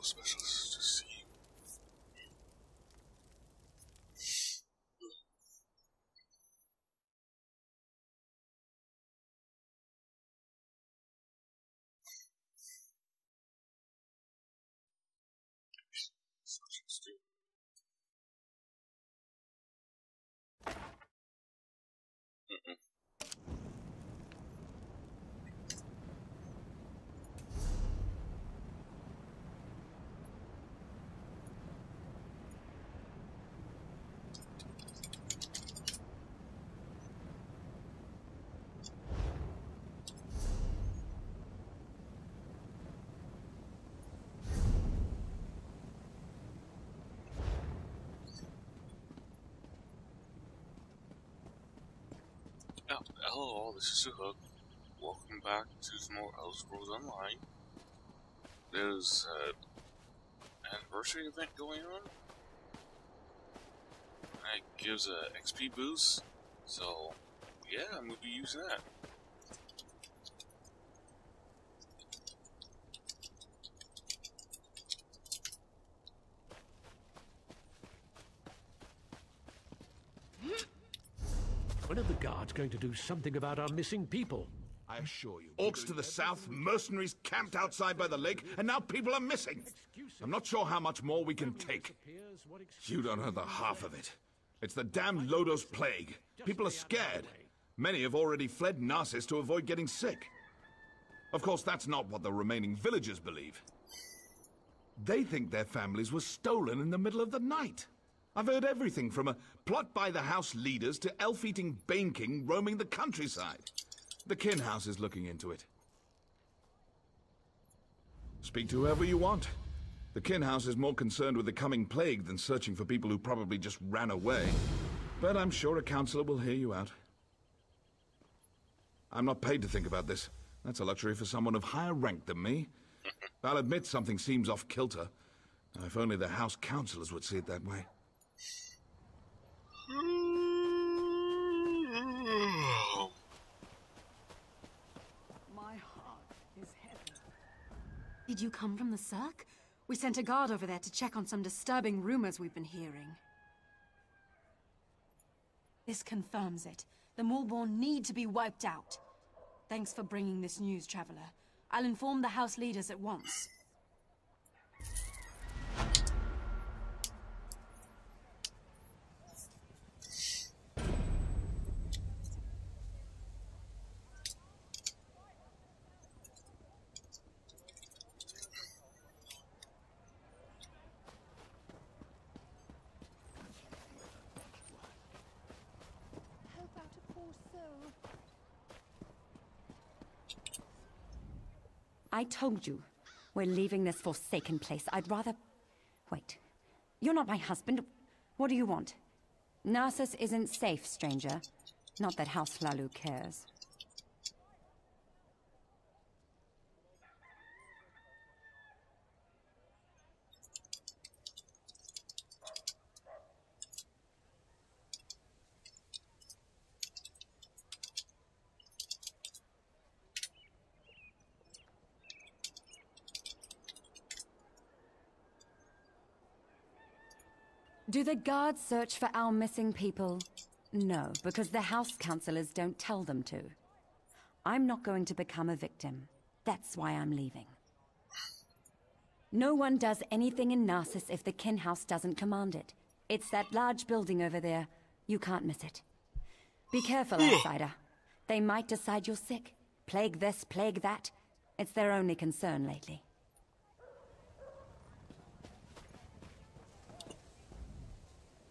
specialist to see. Hello, this is Suhook. Welcome back to some more Elder Scrolls Online. There's an anniversary event going on. That gives a XP boost, so yeah, I'm gonna be using that. When are the guards going to do something about our missing people? I assure you. Orcs to the south, mercenaries camped outside by the lake, and now people are missing. I'm not sure how much more we can take. You don't know the half of it. It's the damn Lodos plague. People are scared. Many have already fled Narsis to avoid getting sick. Of course, that's not what the remaining villagers believe. They think their families were stolen in the middle of the night. I've heard everything from a plot by the house leaders to elf-eating Bane King roaming the countryside. The Kin House is looking into it. Speak to whoever you want. The Kin House is more concerned with the coming plague than searching for people who probably just ran away. But I'm sure a counselor will hear you out. I'm not paid to think about this. That's a luxury for someone of higher rank than me. I'll admit something seems off-kilter. If only the house counselors would see it that way. My heart is heavy. Did you come from the Cirque? We sent a guard over there to check on some disturbing rumors we've been hearing. This confirms it. The Maulborn need to be wiped out. Thanks for bringing this news, Traveler. I'll inform the house leaders at once. I told you, we're leaving this forsaken place. I'd rather... Wait. You're not my husband. What do you want? Narsis isn't safe, stranger. Not that House Hlaalu cares. Do the guards search for our missing people? No, because the house counselors don't tell them to. I'm not going to become a victim. That's why I'm leaving. No one does anything in Narsis if the Kin House doesn't command it. It's that large building over there. You can't miss it. Be careful, outsider. They might decide you're sick. Plague this, plague that. It's their only concern lately.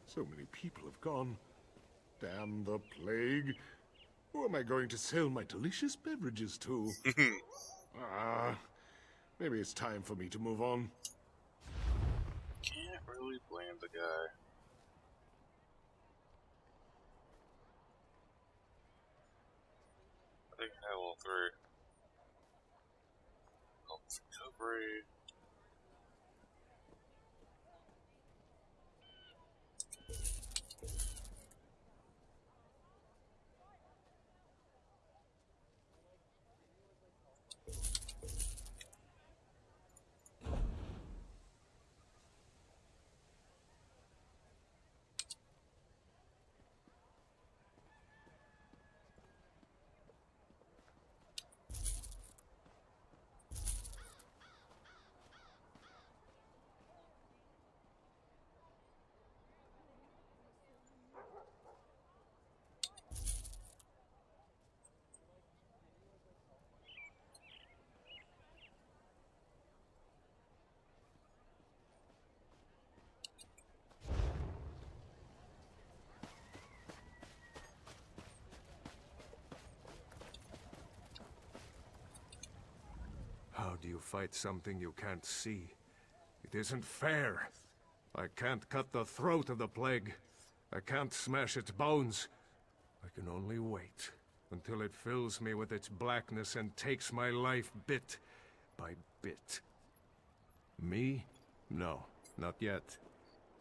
So many people have gone. Damn the plague. Who am I going to sell my delicious beverages to? Maybe it's time for me to move on. Can't really blame the guy. I think I have all three. Help recovery. do you fight something you can't see? It isn't fair. I can't cut the throat of the plague. I can't smash its bones. I can only wait until it fills me with its blackness and takes my life bit by bit. Me? No, not yet.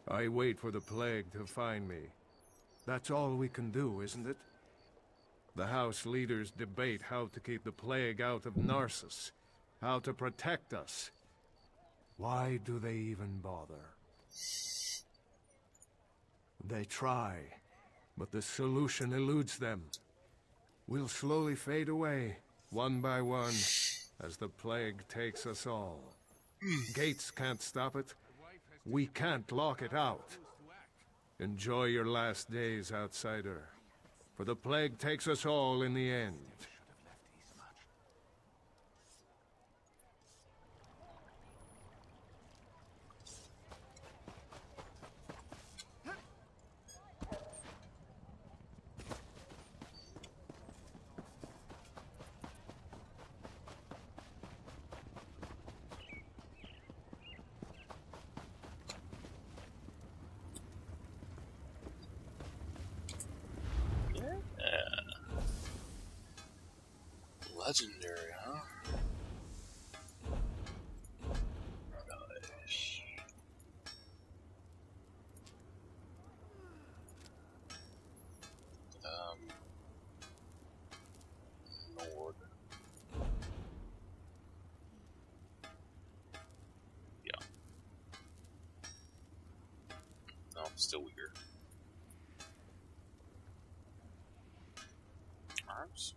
I wait for the plague to find me. That's all we can do, isn't it? The House leaders debate how to keep the plague out of Narcissus, how to protect us. Why do they even bother? They try, but the solution eludes them. We'll slowly fade away, one by one, as the plague takes us all. Gates can't stop it. We can't lock it out. Enjoy your last days, outsider, for the plague takes us all in the end. Legendary, huh? Nice. Nord. Yeah. No, still weaker. Arms.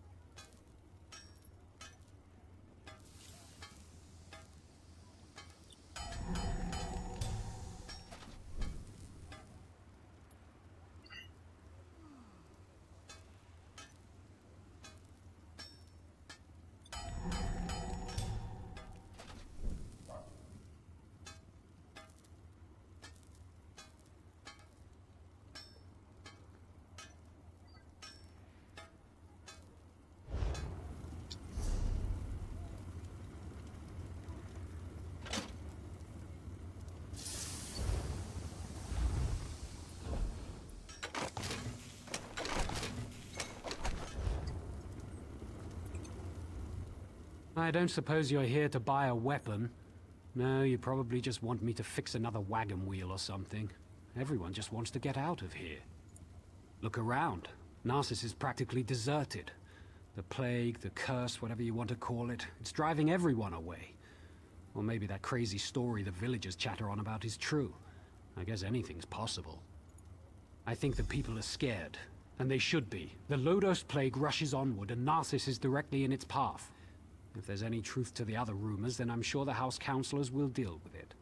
I don't suppose you're here to buy a weapon. No, you probably just want me to fix another wagon wheel or something. Everyone just wants to get out of here. Look around. Narcissus is practically deserted. The plague, the curse, whatever you want to call it, it's driving everyone away. Or maybe that crazy story the villagers chatter on about is true. I guess anything's possible. I think the people are scared, and they should be. The Lodos plague rushes onward, and Narcissus is directly in its path. If there's any truth to the other rumors, then I'm sure the House Councillors will deal with it.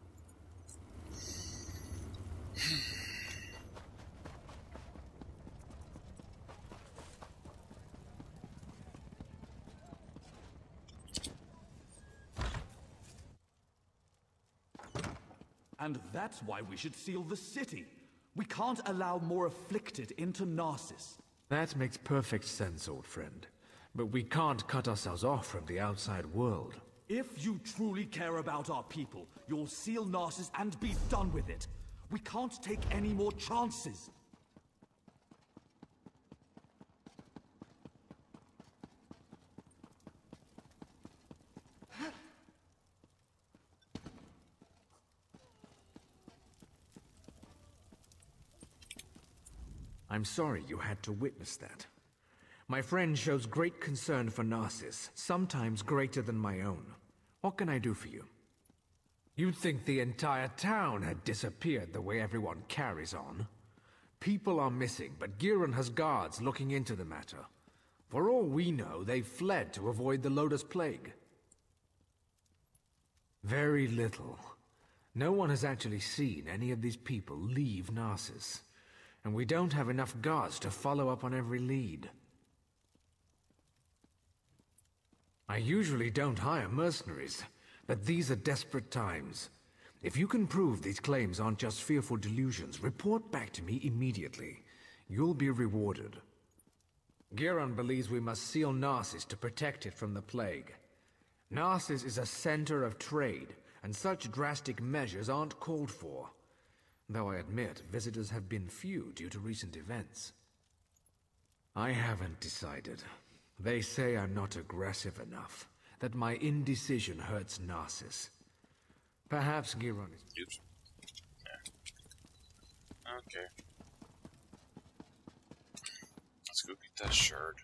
And that's why we should seal the city. We can't allow more afflicted into Narcissus. That makes perfect sense, old friend. But we can't cut ourselves off from the outside world. If you truly care about our people, you'll seal Narcissus and be done with it. We can't take any more chances. I'm sorry you had to witness that. My friend shows great concern for Narcissus, sometimes greater than my own. What can I do for you? You'd think the entire town had disappeared the way everyone carries on. People are missing, but Giron has guards looking into the matter. For all we know, they've fled to avoid the Lodos Plague. Very little. No one has actually seen any of these people leave Narcissus. And we don't have enough guards to follow up on every lead. I usually don't hire mercenaries, but these are desperate times. If you can prove these claims aren't just fearful delusions, report back to me immediately. You'll be rewarded. Giron believes we must seal Narcissus to protect it from the plague. Narcissus is a center of trade, and such drastic measures aren't called for. Though I admit, visitors have been few due to recent events. I haven't decided. They say I'm not aggressive enough, that my indecision hurts Narcissus. Perhaps Giron is... Oops. Yeah. Okay. Let's go get that shard.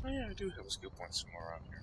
Oh yeah, I do have a skill point somewhere around here.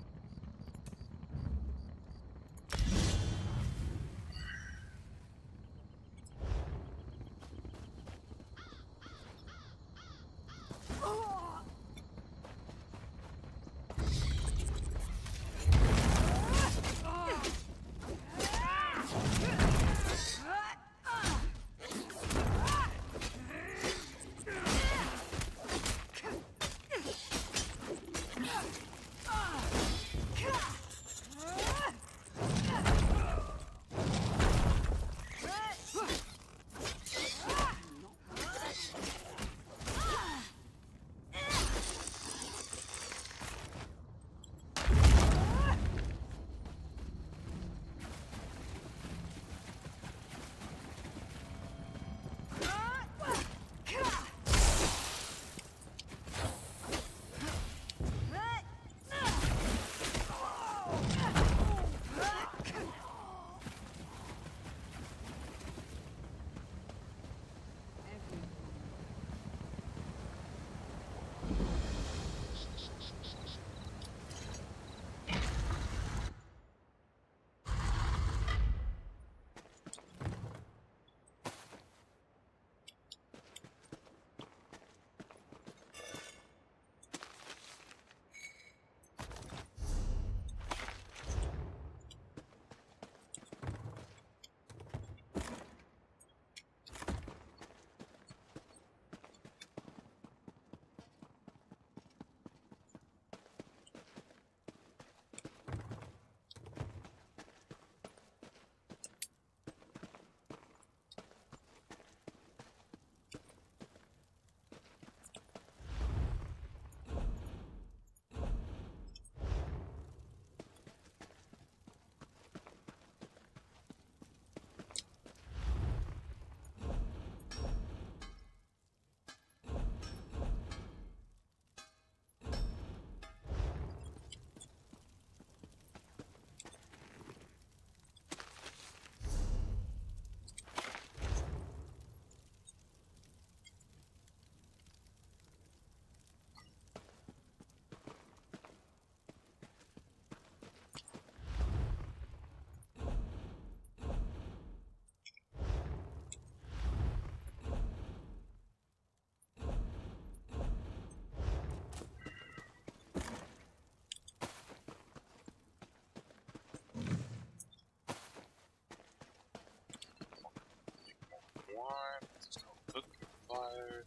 Let's go cook fire.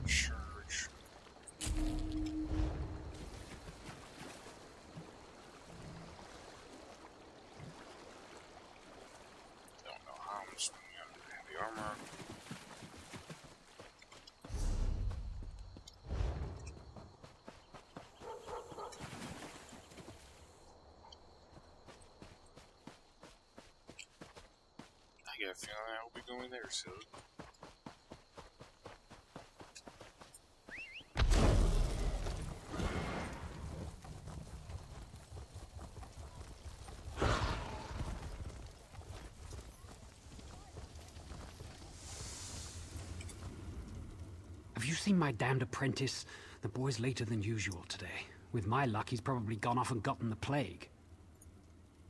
Church. Don't know how I'm swinging under heavy armor. I get a feeling I will be going there soon. have you seen my damned apprentice? The boy's later than usual today. With my luck, he's probably gone off and gotten the plague.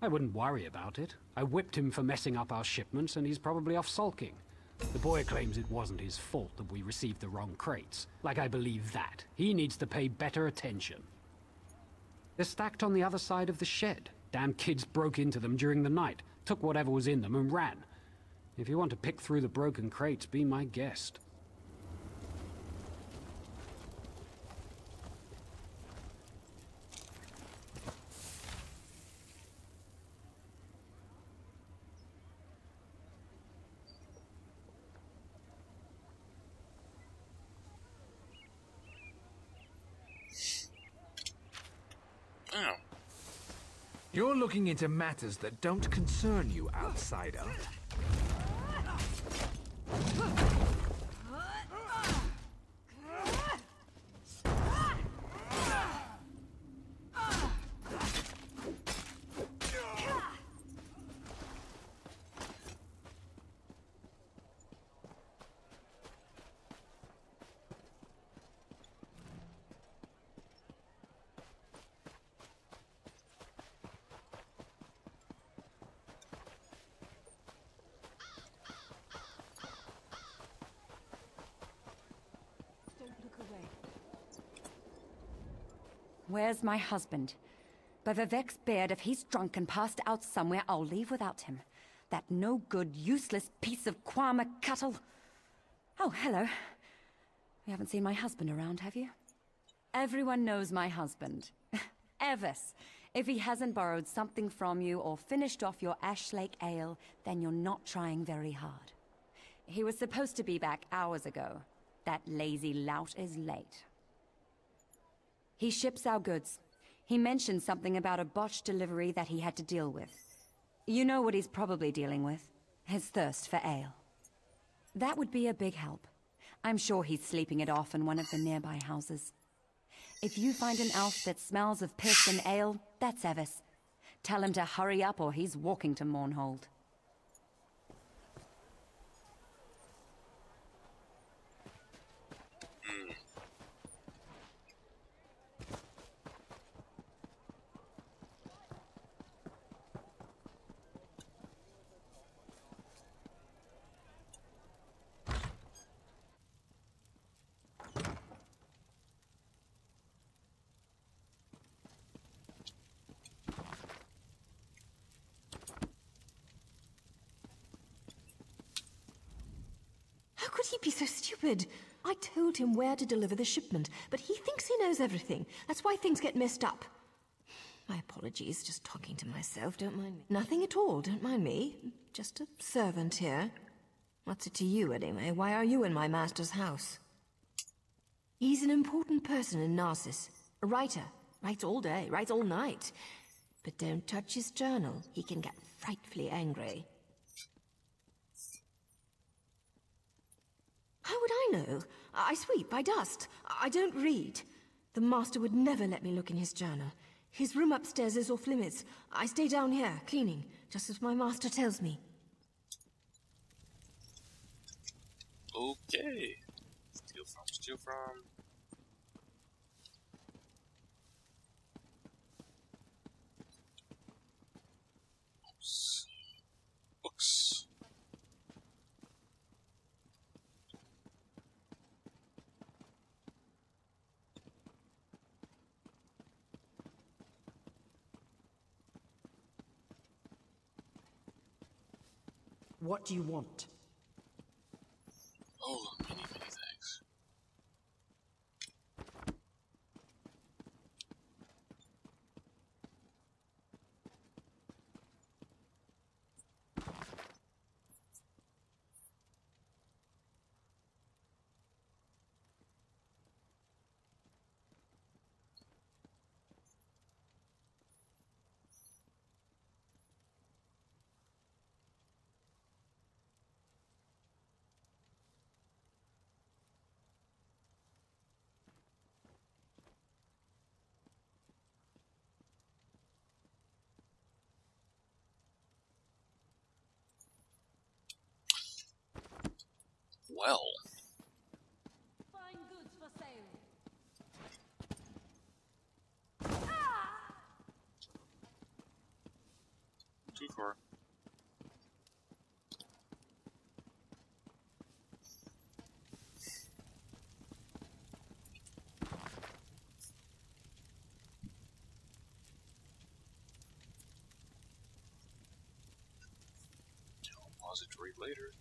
I wouldn't worry about it. I whipped him for messing up our shipments, and he's probably off sulking. The boy claims it wasn't his fault that we received the wrong crates. Like I believe that. He needs to pay better attention. They're stacked on the other side of the shed. Damn kids broke into them during the night, took whatever was in them and ran. If you want to pick through the broken crates, be my guest. Oh. You're looking into matters that don't concern you, outsider. Where's my husband? By Vivek's beard, if he's drunk and passed out somewhere, I'll leave without him. That no-good, useless piece of Kwama cattle. Oh, hello. You haven't seen my husband around, have you? Everyone knows my husband. Evis. If he hasn't borrowed something from you or finished off your Ashlake ale, then you're not trying very hard. He was supposed to be back hours ago. That lazy lout is late. He ships our goods. He mentioned something about a botched delivery that he had to deal with. You know what he's probably dealing with. His thirst for ale. That would be a big help. I'm sure he's sleeping it off in one of the nearby houses. If you find an elf that smells of piss and ale, that's Evis. Tell him to hurry up or he's walking to Mournhold. How could he be so stupid? I told him where to deliver the shipment, but he thinks he knows everything. That's why things get messed up. My apologies, just talking to myself, don't mind me. Nothing at all, don't mind me. Just a servant here. What's it to you, anyway? Why are you in my master's house? He's an important person in Narsis. A writer. Writes all day, writes all night. But don't touch his journal. He can get frightfully angry. How would I know? I sweep, I dust. I don't read. The master would never let me look in his journal. His room upstairs is off limits. I stay down here, cleaning, just as my master tells me. Okay. Steal from. Books. What do you want? Oh, many thanks. Well. repository later.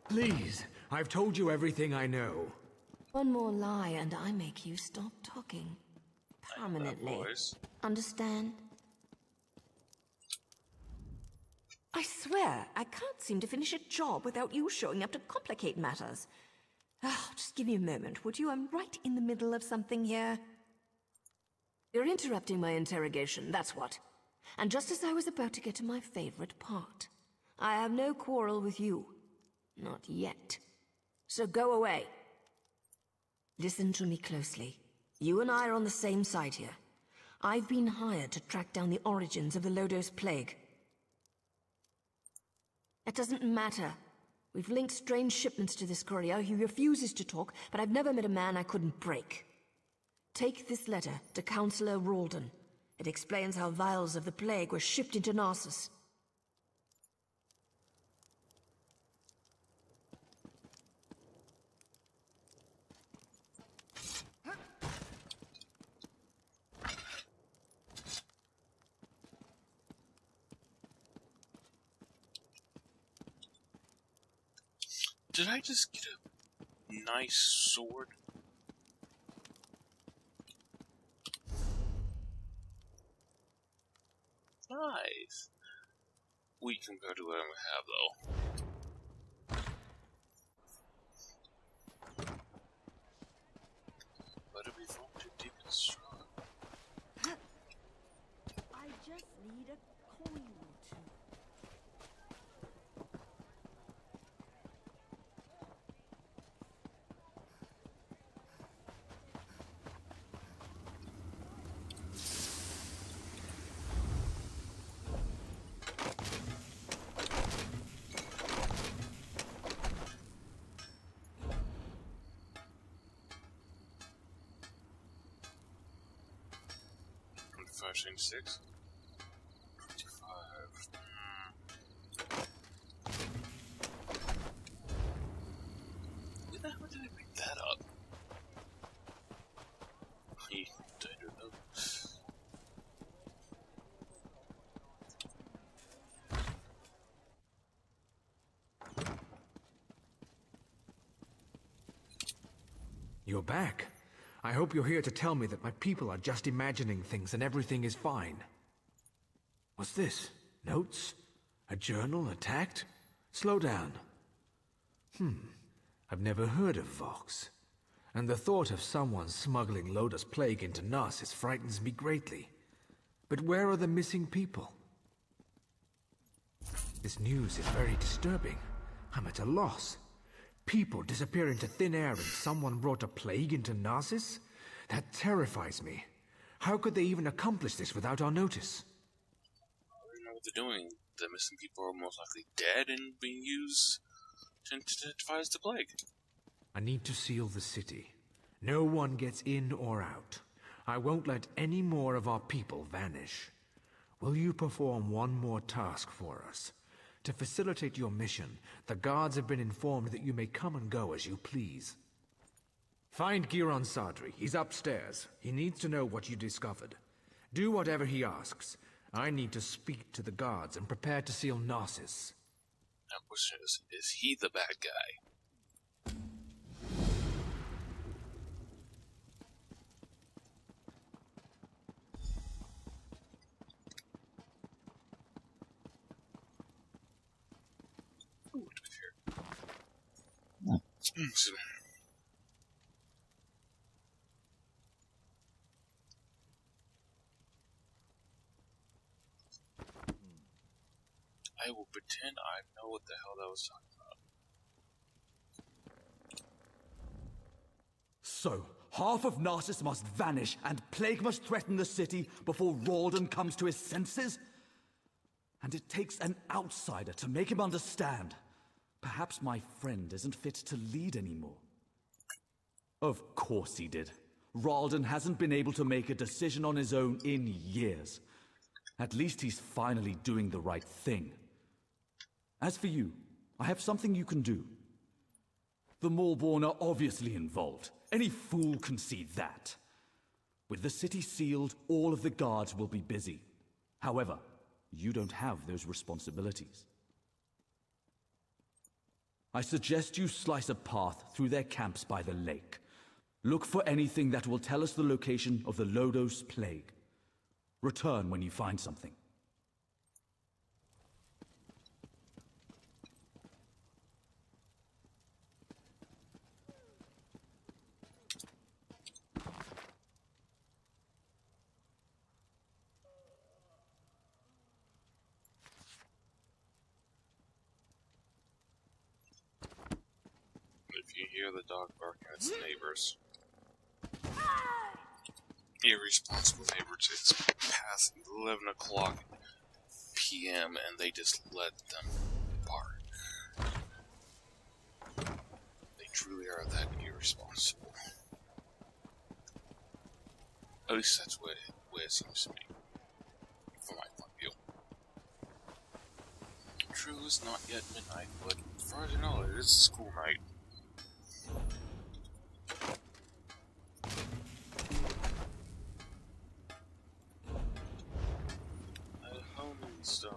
Please, I've told you everything I know. One more lie and I make you stop talking. Permanently. Understand? I swear, I can't seem to finish a job without you showing up to complicate matters. Oh, just give me a moment, would you? I'm right in the middle of something here. You're interrupting my interrogation, that's what. And just as I was about to get to my favorite part. I have no quarrel with you. Not yet. So go away. Listen to me closely. You and I are on the same side here. I've been hired to track down the origins of the Lodos Plague. It doesn't matter. We've linked strange shipments to this courier. He refuses to talk, but I've never met a man I couldn't break. Take this letter to Councillor Ralden. It explains how vials of the plague were shipped into Narsus. Did I just get a nice sword? Nice. Weak compared to what I have, though. But it be thrown too deep and strong. I just need a coin or two. Change 6. 25. Where the hell did I pick that up? I don't know. You're back. I hope you're here to tell me that my people are just imagining things and everything is fine. What's this? Notes? A journal attacked? Slow down. I've never heard of Vox. And the thought of someone smuggling Lodos Plague into Narsis frightens me greatly. But where are the missing people? This news is very disturbing. I'm at a loss. People disappear into thin air and someone brought a plague into Narsis? That terrifies me. How could they even accomplish this without our notice? I don't know what they're doing. The missing people are most likely dead and being used to devise the plague. I need to seal the city. No one gets in or out. I won't let any more of our people vanish. Will you perform one more task for us? To facilitate your mission, the guards have been informed that you may come and go as you please. Find Giron Sadri. He's upstairs. He needs to know what you discovered. Do whatever he asks. I need to speak to the guards and prepare to seal Narsis. Now, question is he the bad guy? I will pretend I know what the hell that was talking about. So, Half of Narcissus must vanish, and plague must threaten the city before Ralden comes to his senses? And it takes an outsider to make him understand. Perhaps my friend isn't fit to lead anymore. Of course he did. Ralden hasn't been able to make a decision on his own in years. At least he's finally doing the right thing. As for you, I have something you can do. The Maulborn are obviously involved. Any fool can see that. With the city sealed, all of the guards will be busy. However, you don't have those responsibilities. I suggest you slice a path through their camps by the lake. Look for anything that will tell us the location of the Lodos plague. Return when you find something. If you hear the dog barking, it's the neighbors. Irresponsible neighbors. It's past 11 o'clock p.m. and they just let them bark. They truly are that irresponsible. At least that's what it seems to me, from my point of view. True, it's not yet midnight, but as far as I know, it is school night. So,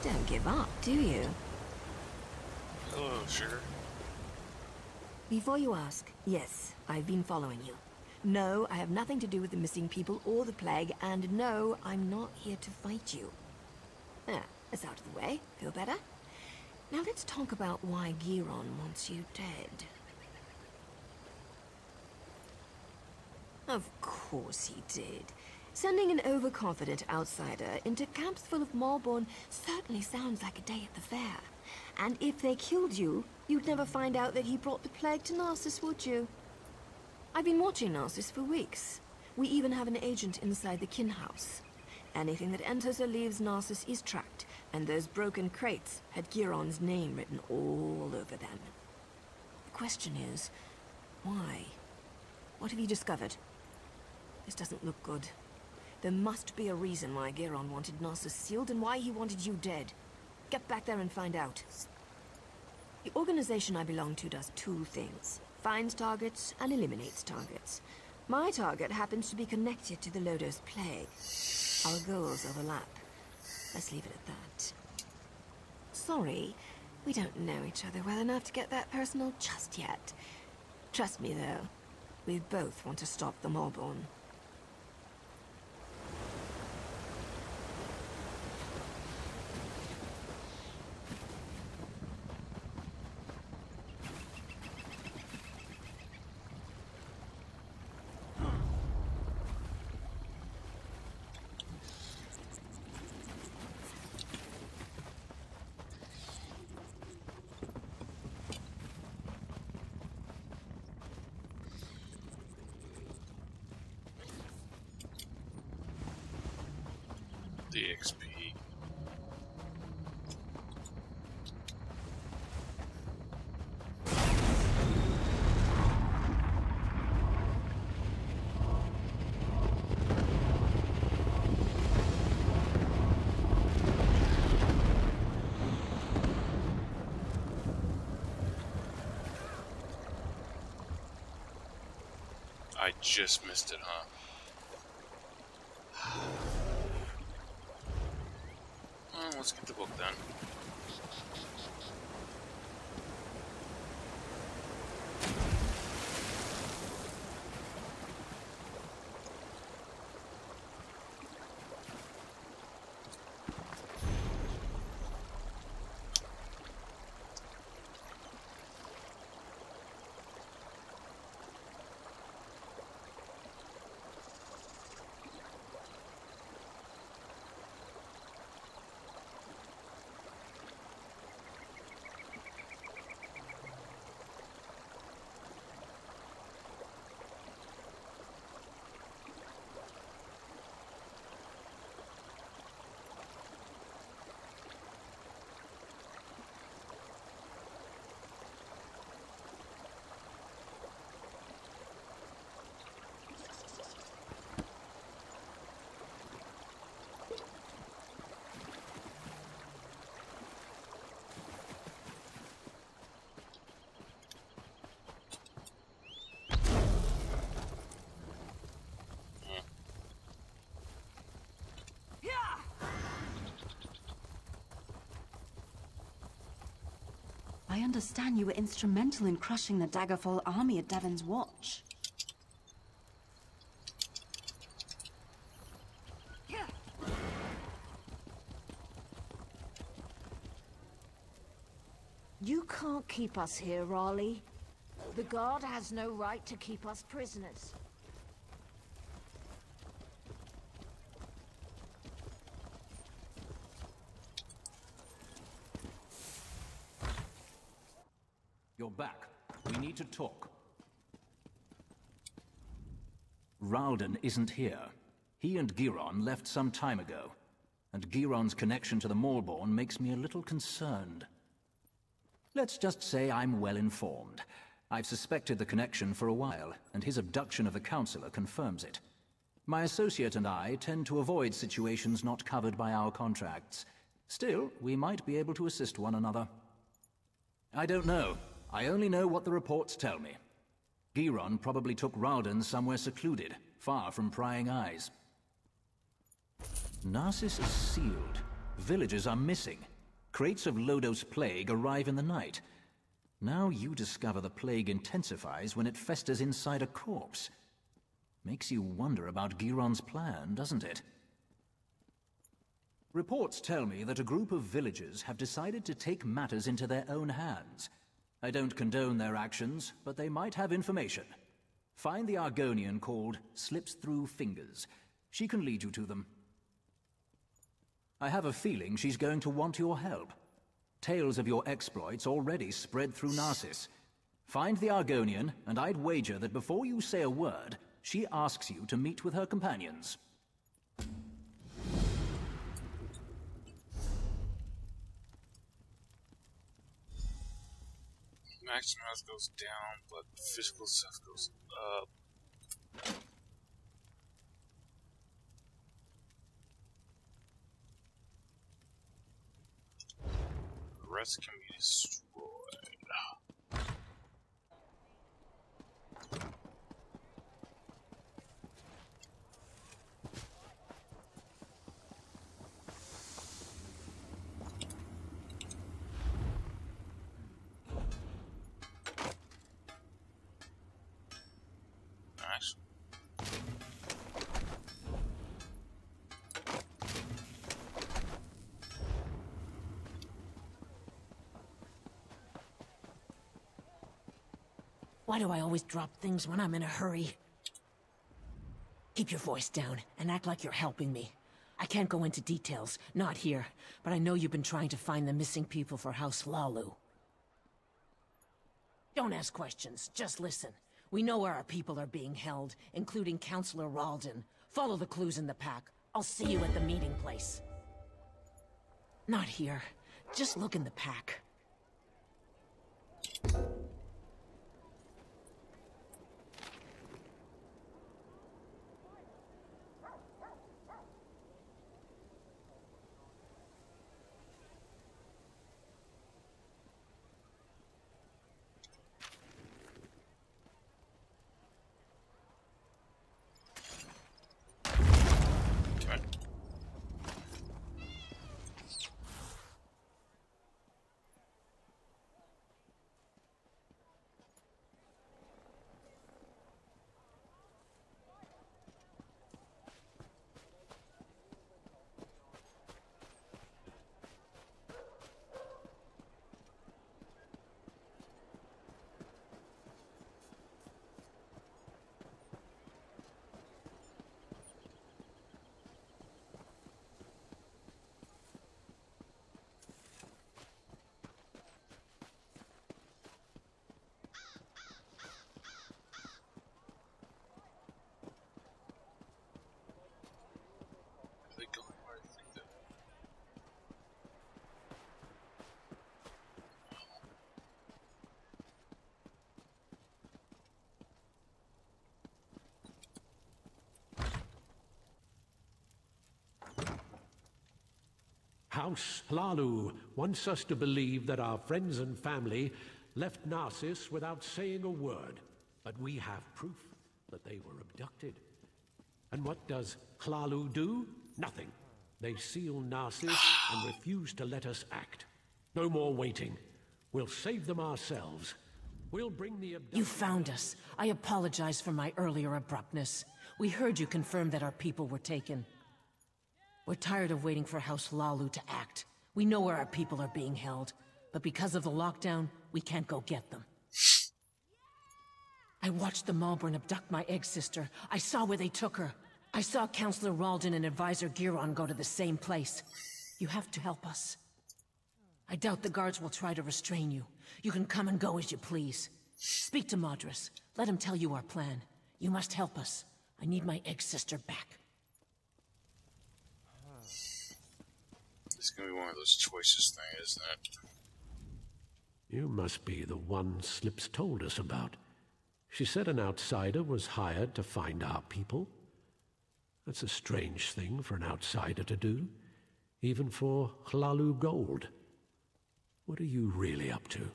don't give up, do you? Hello, sugar. Before you ask, yes, I've been following you. No, I have nothing to do with the missing people or the plague, and no, I'm not here to fight you. Ah, that's out of the way. Feel better? Now let's talk about why Giron wants you dead. Of course he did. Sending an overconfident outsider into camps full of Maulborn certainly sounds like a day at the fair. And if they killed you, you'd never find out that he brought the plague to Narsis, would you? I've been watching Narsis for weeks. We even have an agent inside the kin house. Anything that enters or leaves Narsis is tracked, and those broken crates had Giron's name written all over them. The question is, why? What have you discovered? This doesn't look good. There must be a reason why Giron wanted Narsis sealed and why he wanted you dead. Get back there and find out. The organization I belong to does two things. Finds targets and eliminates targets. My target happens to be connected to the Lodos plague. Our goals overlap. Let's leave it at that. Sorry, we don't know each other well enough to get that personal just yet. Trust me though, we both want to stop the Maulborn. The XP. I just missed it, huh? Let's get the book done. I understand you were instrumental in crushing the Daggerfall army at Devon's Watch. You can't keep us here, Raleigh. The guard has no right to keep us prisoners. You're back. We need to talk. Ralden isn't here. He and Giron left some time ago, and Giron's connection to the Maulborn makes me a little concerned. Let's just say I'm well informed. I've suspected the connection for a while, and his abduction of the Councillor confirms it. My associate and I tend to avoid situations not covered by our contracts. Still, we might be able to assist one another. I don't know. I only know what the reports tell me. Giron probably took Ralden somewhere secluded, far from prying eyes. Narsis is sealed. Villagers are missing. Crates of Lodos plague arrive in the night. Now you discover the plague intensifies when it festers inside a corpse. Makes you wonder about Giron's plan, doesn't it? Reports tell me that a group of villagers have decided to take matters into their own hands. I don't condone their actions, but they might have information. Find the Argonian called Slips Through Fingers. She can lead you to them. I have a feeling she's going to want your help. Tales of your exploits already spread through Narsis. Find the Argonian, and I'd wager that before you say a word, she asks you to meet with her companions. Maximum health goes down, but physical stuff goes up. The rest can be destroyed. Nice. Why do I always drop things when I'm in a hurry? Keep your voice down and act like you're helping me. I can't go into details, not here, but I know you've been trying to find the missing people for House Hlaalu. Don't ask questions, just listen. We know where our people are being held, including Councillor Ralden. Follow the clues in the pack. I'll see you at the meeting place. Not here. Just look in the pack. House Hlaalu wants us to believe that our friends and family left Narsis without saying a word, but we have proof that they were abducted. And what does Hlaalu do? Nothing. They seal Narsis and refuse to let us act. No more waiting. We'll save them ourselves. We'll bring the abducted... You found us. I apologize for my earlier abruptness. We heard you confirm that our people were taken. We're tired of waiting for House Hlaalu to act. We know where our people are being held, but because of the lockdown, we can't go get them. I watched the Malborn abduct my egg sister. I saw where they took her. I saw Councillor Ralden and Advisor Giron go to the same place. You have to help us. I doubt the guards will try to restrain you. You can come and go as you please. Speak to Madras. Let him tell you our plan. You must help us. I need my egg sister back. It's gonna be one of those choices things, isn't it? You must be the one Slips told us about. She said an outsider was hired to find our people. That's a strange thing for an outsider to do, even for Hlaalu Gold. What are you really up to?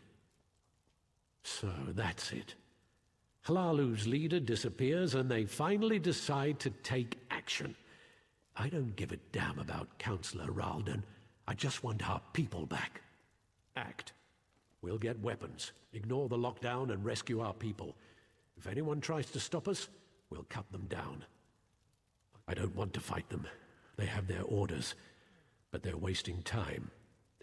So that's it. Hlaalu's leader disappears and they finally decide to take action. I don't give a damn about Councillor Ralden. I just want our people back. Act. We'll get weapons, ignore the lockdown, and rescue our people. If anyone tries to stop us, we'll cut them down. I don't want to fight them. They have their orders, but they're wasting time.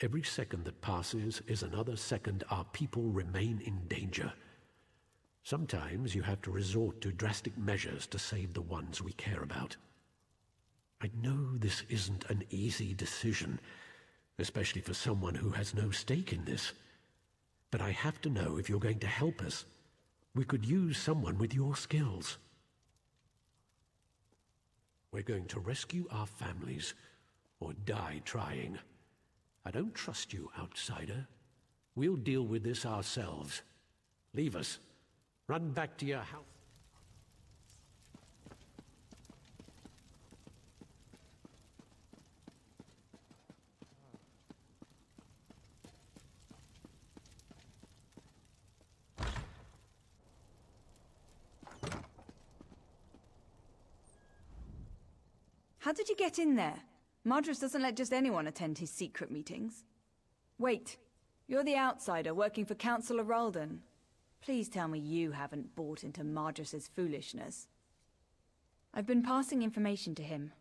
Every second that passes is another second our people remain in danger. Sometimes you have to resort to drastic measures to save the ones we care about. I know this isn't an easy decision, especially for someone who has no stake in this. But I have to know if you're going to help us. We could use someone with your skills. We're going to rescue our families, or die trying. I don't trust you, outsider. We'll deal with this ourselves. Leave us. Run back to your house. How did you get in there? Madras doesn't let just anyone attend his secret meetings. Wait, you're the outsider working for Councillor Ralden. Please tell me you haven't bought into Madras's foolishness. I've been passing information to him.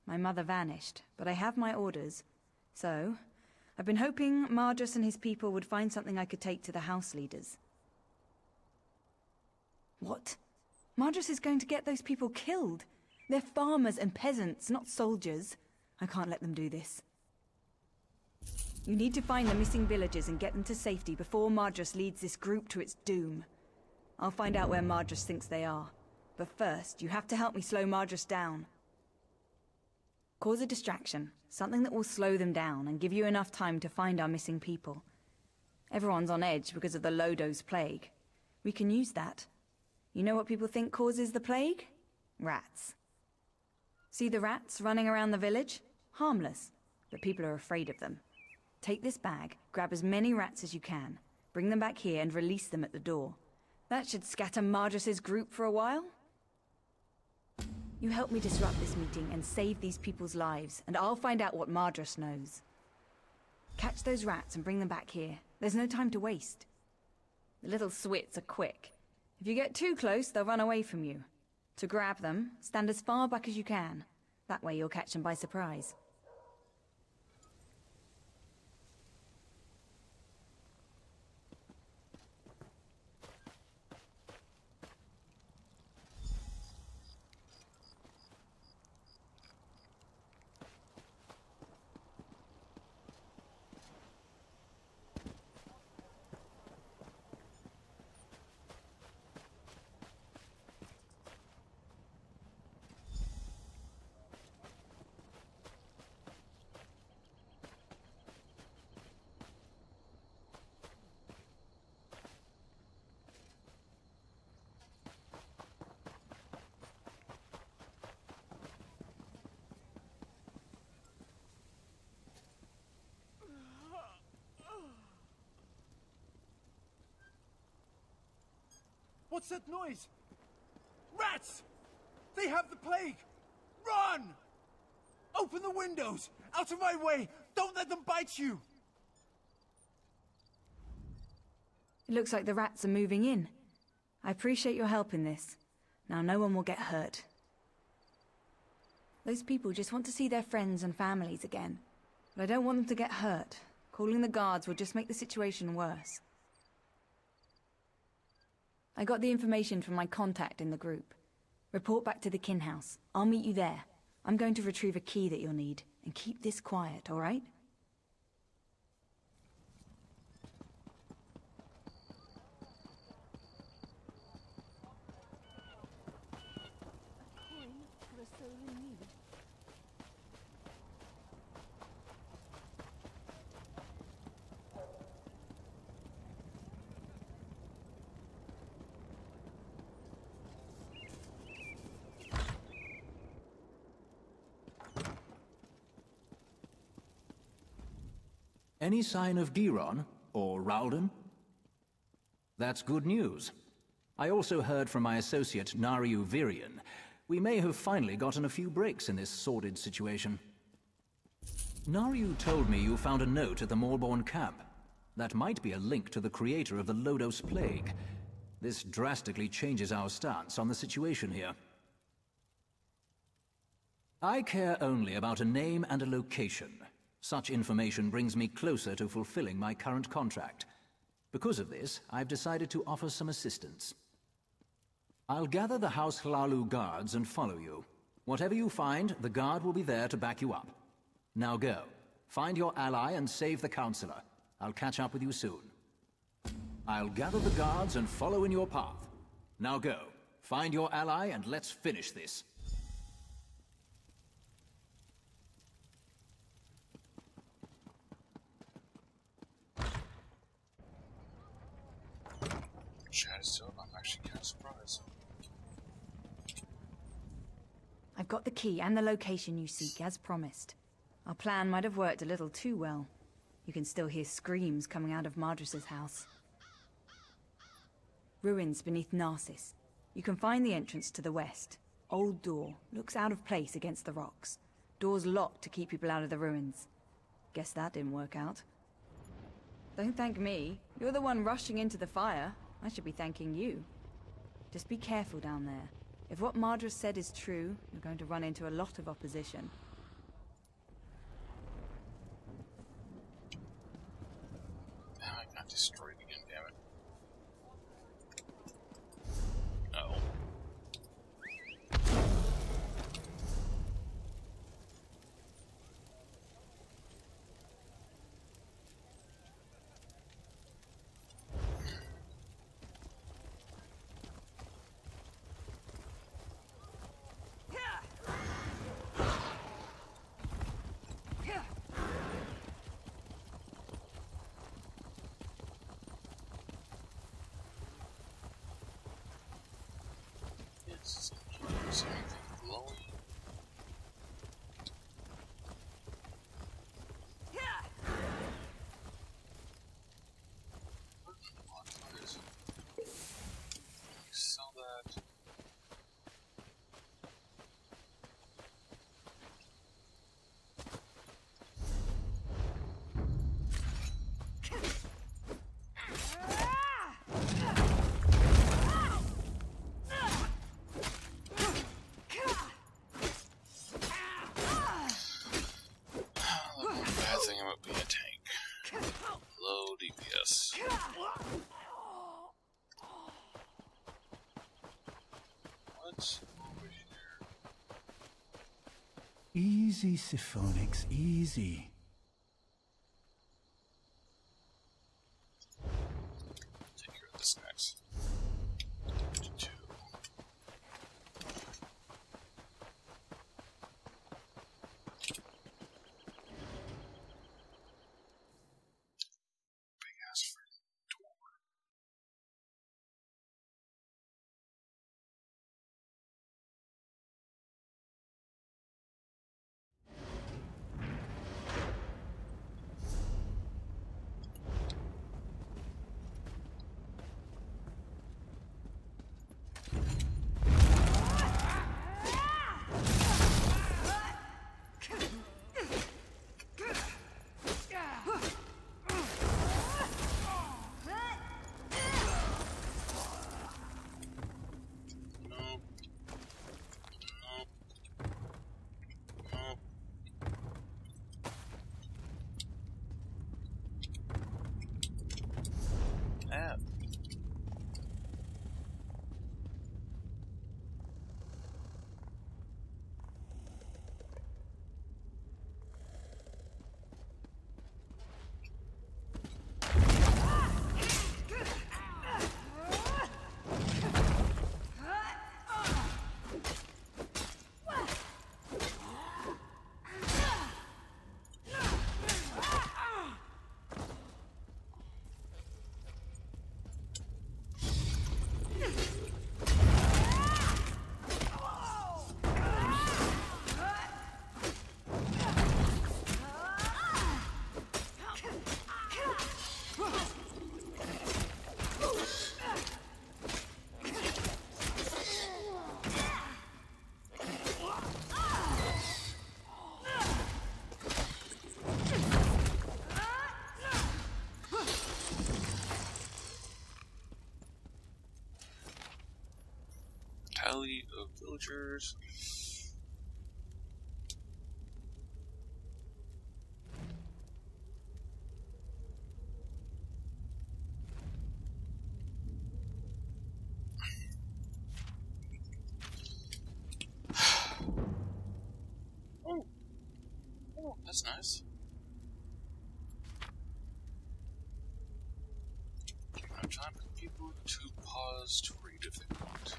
My mother vanished, but I have my orders. So, I've been hoping Madras and his people would find something I could take to the house leaders. What? Madras is going to get those people killed. They're farmers and peasants, not soldiers. I can't let them do this. You need to find the missing villagers and get them to safety before Madras leads this group to its doom. I'll find out where Madras thinks they are. But first, you have to help me slow Madras down. Cause a distraction, something that will slow them down and give you enough time to find our missing people. Everyone's on edge because of the Lodo's plague. We can use that. You know what people think causes the plague? Rats. See the rats running around the village? Harmless, but people are afraid of them. Take this bag, grab as many rats as you can, bring them back here and release them at the door. That should scatter Madras's group for a while. You help me disrupt this meeting and save these people's lives, and I'll find out what Madras knows. Catch those rats and bring them back here. There's no time to waste. The little swits are quick. If you get too close, they'll run away from you. To grab them, stand as far back as you can. That way you'll catch them by surprise. What's that noise? Rats! They have the plague! Run! Open the windows! Out of my way! Don't let them bite you! It looks like the rats are moving in. I appreciate your help in this. Now no one will get hurt. Those people just want to see their friends and families again. But I don't want them to get hurt. Calling the guards will just make the situation worse. I got the information from my contact in the group. Report back to the Kin House. I'll meet you there. I'm going to retrieve a key that you'll need. And keep this quiet, all right? Any sign of Giron, or Ralden? That's good news. I also heard from my associate, Nariu Virian. We may have finally gotten a few breaks in this sordid situation. Naryu told me you found a note at the Moorborn camp. That might be a link to the creator of the Lodos Plague. This drastically changes our stance on the situation here. I care only about a name and a location. Such information brings me closer to fulfilling my current contract. Because of this, I've decided to offer some assistance. I'll gather the House Hlalu guards and follow you. Whatever you find, the guard will be there to back you up. Now go. Find your ally and save the Counselor. I'll catch up with you soon. I'll gather the guards and follow in your path. Now go. Find your ally and let's finish this. Chad still, I'm actually kind of surprised. I've got the key and the location you seek, as promised. Our plan might have worked a little too well. You can still hear screams coming out of Madris's house. Ruins beneath Narsis. You can find the entrance to the west. Old door. Looks out of place against the rocks. Door's locked to keep people out of the ruins. Guess that didn't work out. Don't thank me. You're the one rushing into the fire. I should be thanking you. Just be careful down there. If what Madris said is true, you're going to run into a lot of opposition. I got destroyed again, damn it. Uh-oh. Is anything glowing? What is it? Can you sell that? DPS. What's over here? Easy, Siphonix, easy. Take care of this next. of villagers. Oh, that's nice. Give enough time for people to pause to read if they want.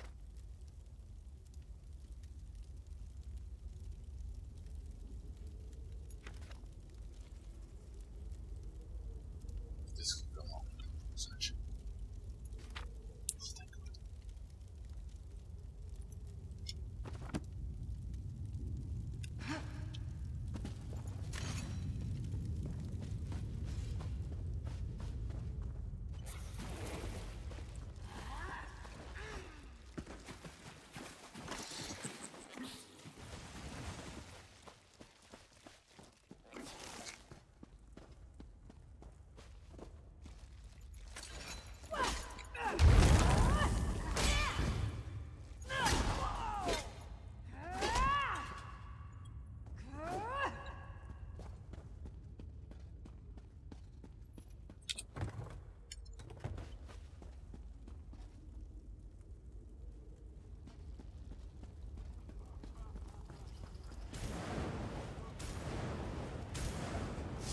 This could go on in search. Let's think of it.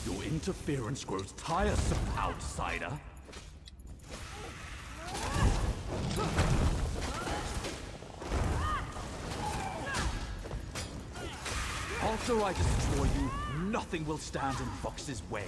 Your interference grows tiresome, outsider. After I destroy you, nothing will stand in Vox's way.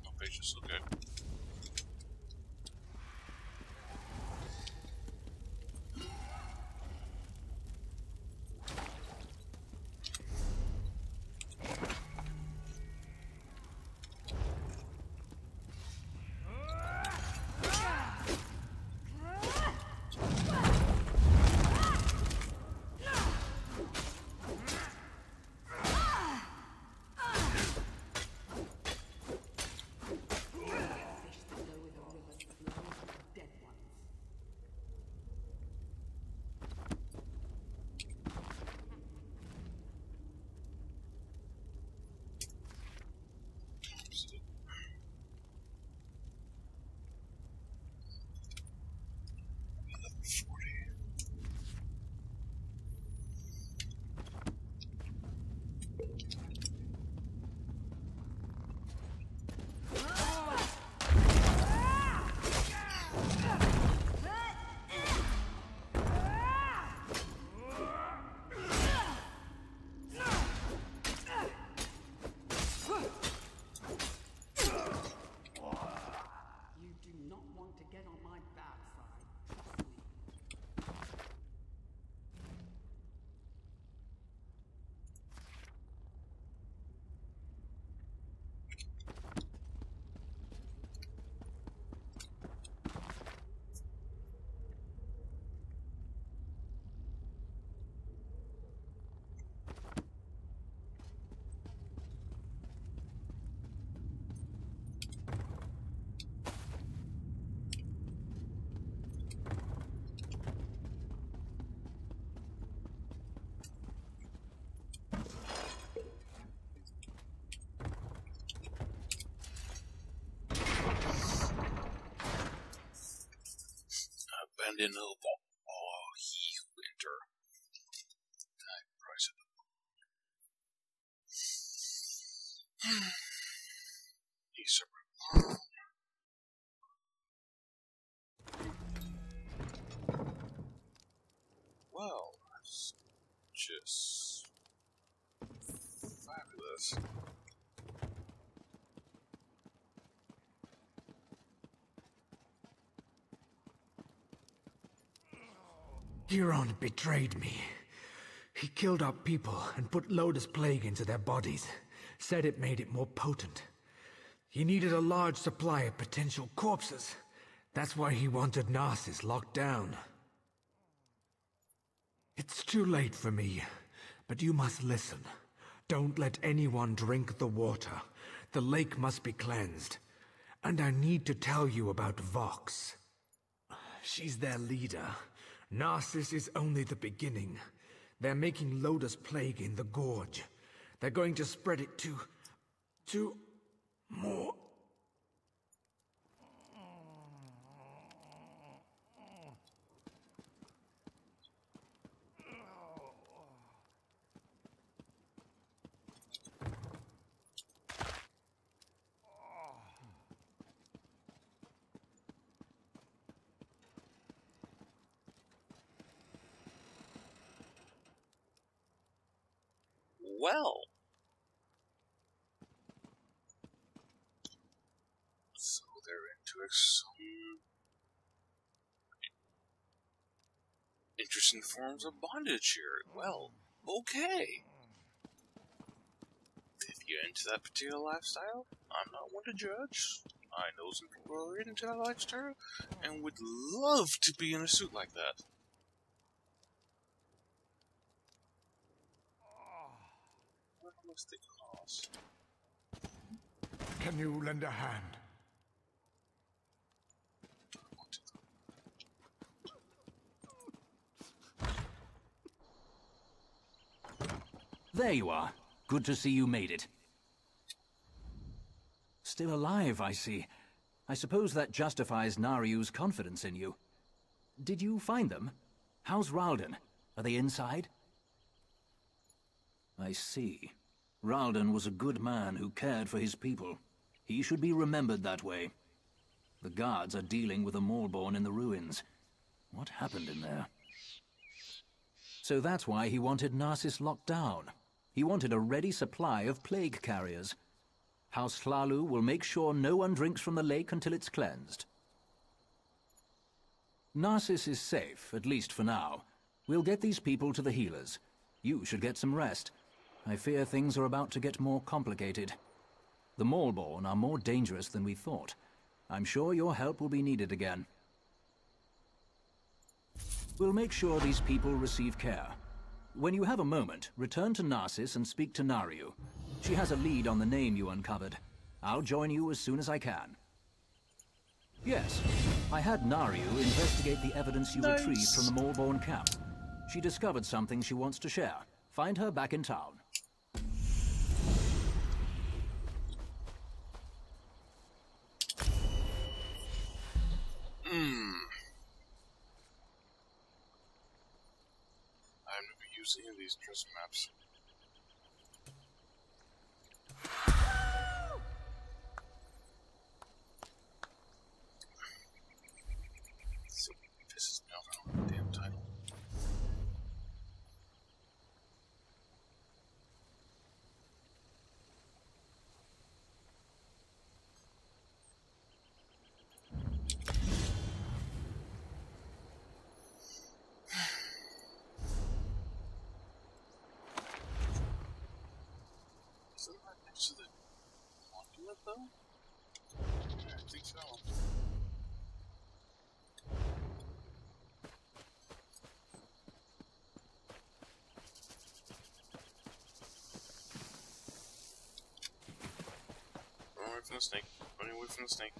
No pages, okay. Abandoned hope. Oh, he who enter. I price it. A separate. Well, that's just fabulous. Giron betrayed me. He killed our people and put Lotus Plague into their bodies. Said it made it more potent. He needed a large supply of potential corpses. That's why he wanted Narcissus locked down. It's too late for me, but you must listen. Don't let anyone drink the water. The lake must be cleansed. And I need to tell you about Vox. She's their leader. Narcissus is only the beginning. They're making Lotus Plague in the Gorge. They're going to spread it to more. Well, so they're into some interesting forms of bondage here. Well, okay. If you're into that particular lifestyle, I'm not one to judge. I know some people are into that lifestyle and would love to be in a suit like that. They cost. Can you lend a hand? There you are. Good to see you made it. Still alive, I see. I suppose that justifies Nariu's confidence in you. Did you find them? How's Ralden? Are they inside? I see. Ralden was a good man who cared for his people. He should be remembered that way. The guards are dealing with a Maulborn in the ruins. What happened in there? So that's why he wanted Narcissus locked down. He wanted a ready supply of plague carriers. House Hlalu will make sure no one drinks from the lake until it's cleansed. Narcissus is safe, at least for now. We'll get these people to the healers. You should get some rest. I fear things are about to get more complicated. The Maulborn are more dangerous than we thought. I'm sure your help will be needed again. We'll make sure these people receive care. When you have a moment, return to Narcissus and speak to Nariu. She has a lead on the name you uncovered. I'll join you as soon as I can. Yes, I had Nariu investigate the evidence you retrieved from the Maulborn camp. She discovered something she wants to share. Find her back in town. I've never used any of these treasure maps. So pisses me off. I don't know the damn title. Is that right next to the conduit, though? Yeah, I think so. Run away from the snake. Run away from the snake.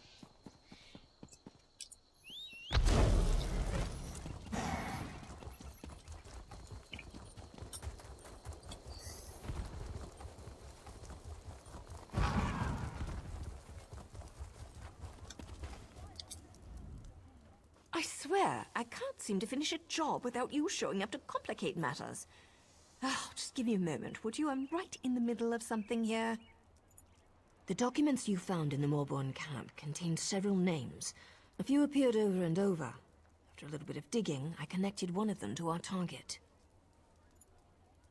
I swear, I can't seem to finish a job without you showing up to complicate matters. Oh, just give me a moment, would you? I'm right in the middle of something here. The documents you found in the Maulborn camp contained several names. A few appeared over and over. After a little bit of digging, I connected one of them to our target.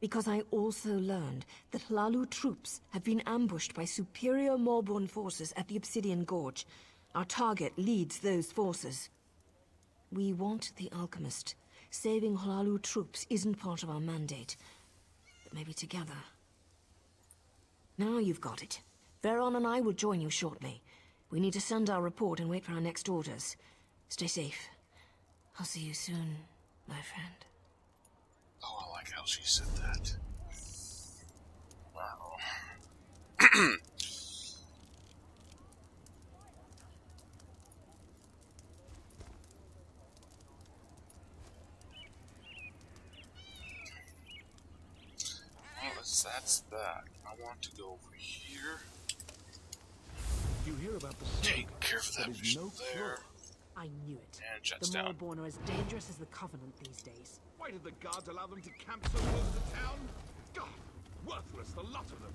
Because I also learned that Hlalu troops have been ambushed by superior Maulborn forces at the Obsidian Gorge. Our target leads those forces. We want the alchemist. Saving Hlaalu troops isn't part of our mandate. But maybe together. Now you've got it. Veron and I will join you shortly. We need to send our report and wait for our next orders. Stay safe. I'll see you soon, my friend. Oh, I like how she said that. Wow. That's that. I want to go over here. You hear about the take care of that mission there. I knew it. And shuts the down. Maulborn are as dangerous as the Covenant these days. Why did the guards allow them to camp so close to town? God, worthless, the lot of them.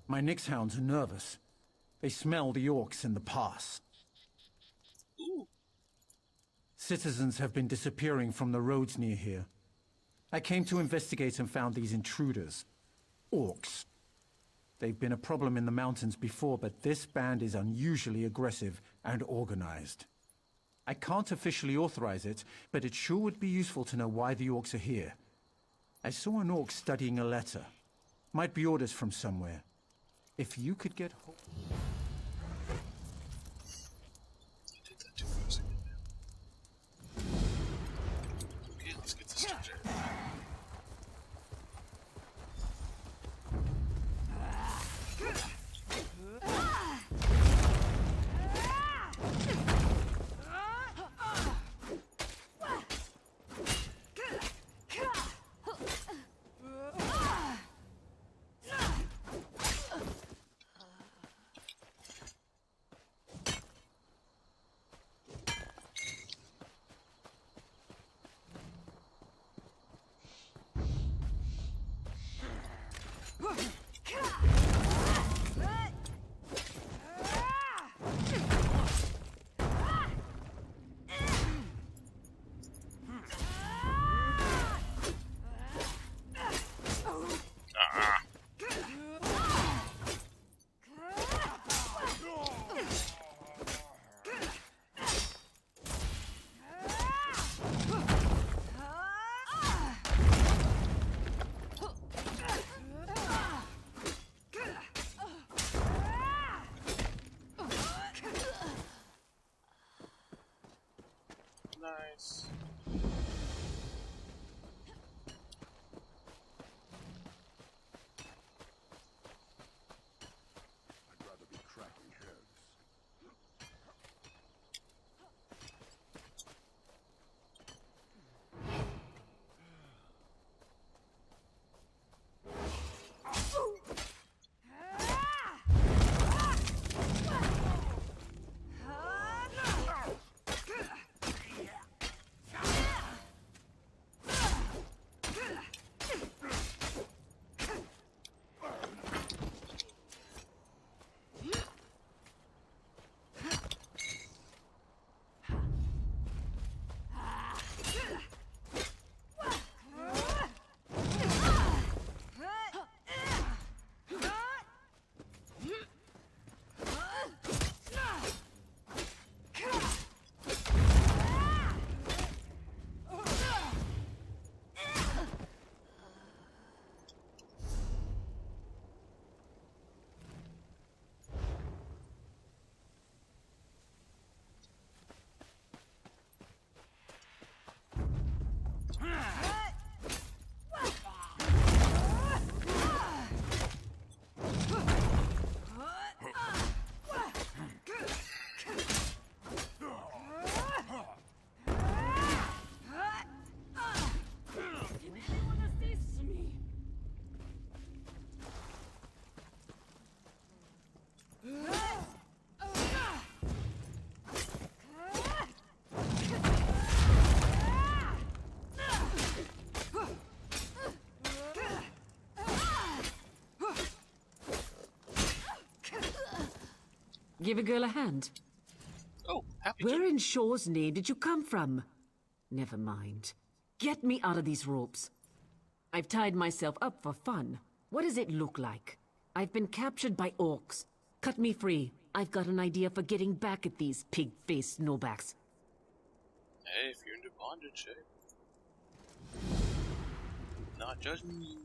My Nyx hounds are nervous. They smell the orcs in the pass. Ooh. Citizens have been disappearing from the roads near here. I came to investigate and found these intruders. Orcs. They've been a problem in the mountains before, but this band is unusually aggressive and organized. I can't officially authorize it, but it sure would be useful to know why the orcs are here. I saw an orc studying a letter. Might be orders from somewhere. If you could get hold... Okay, let's get this started. Nice. I'd rather be cracking heads. Give a girl a hand. Oh, happy Where in Shaw's name did you come from? Never mind. Get me out of these ropes. I've tied myself up for fun. What does it look like? I've been captured by orcs. Cut me free. I've got an idea for getting back at these pig-faced snowbacks. Hey, if you're into bondage, hey. Not judging you.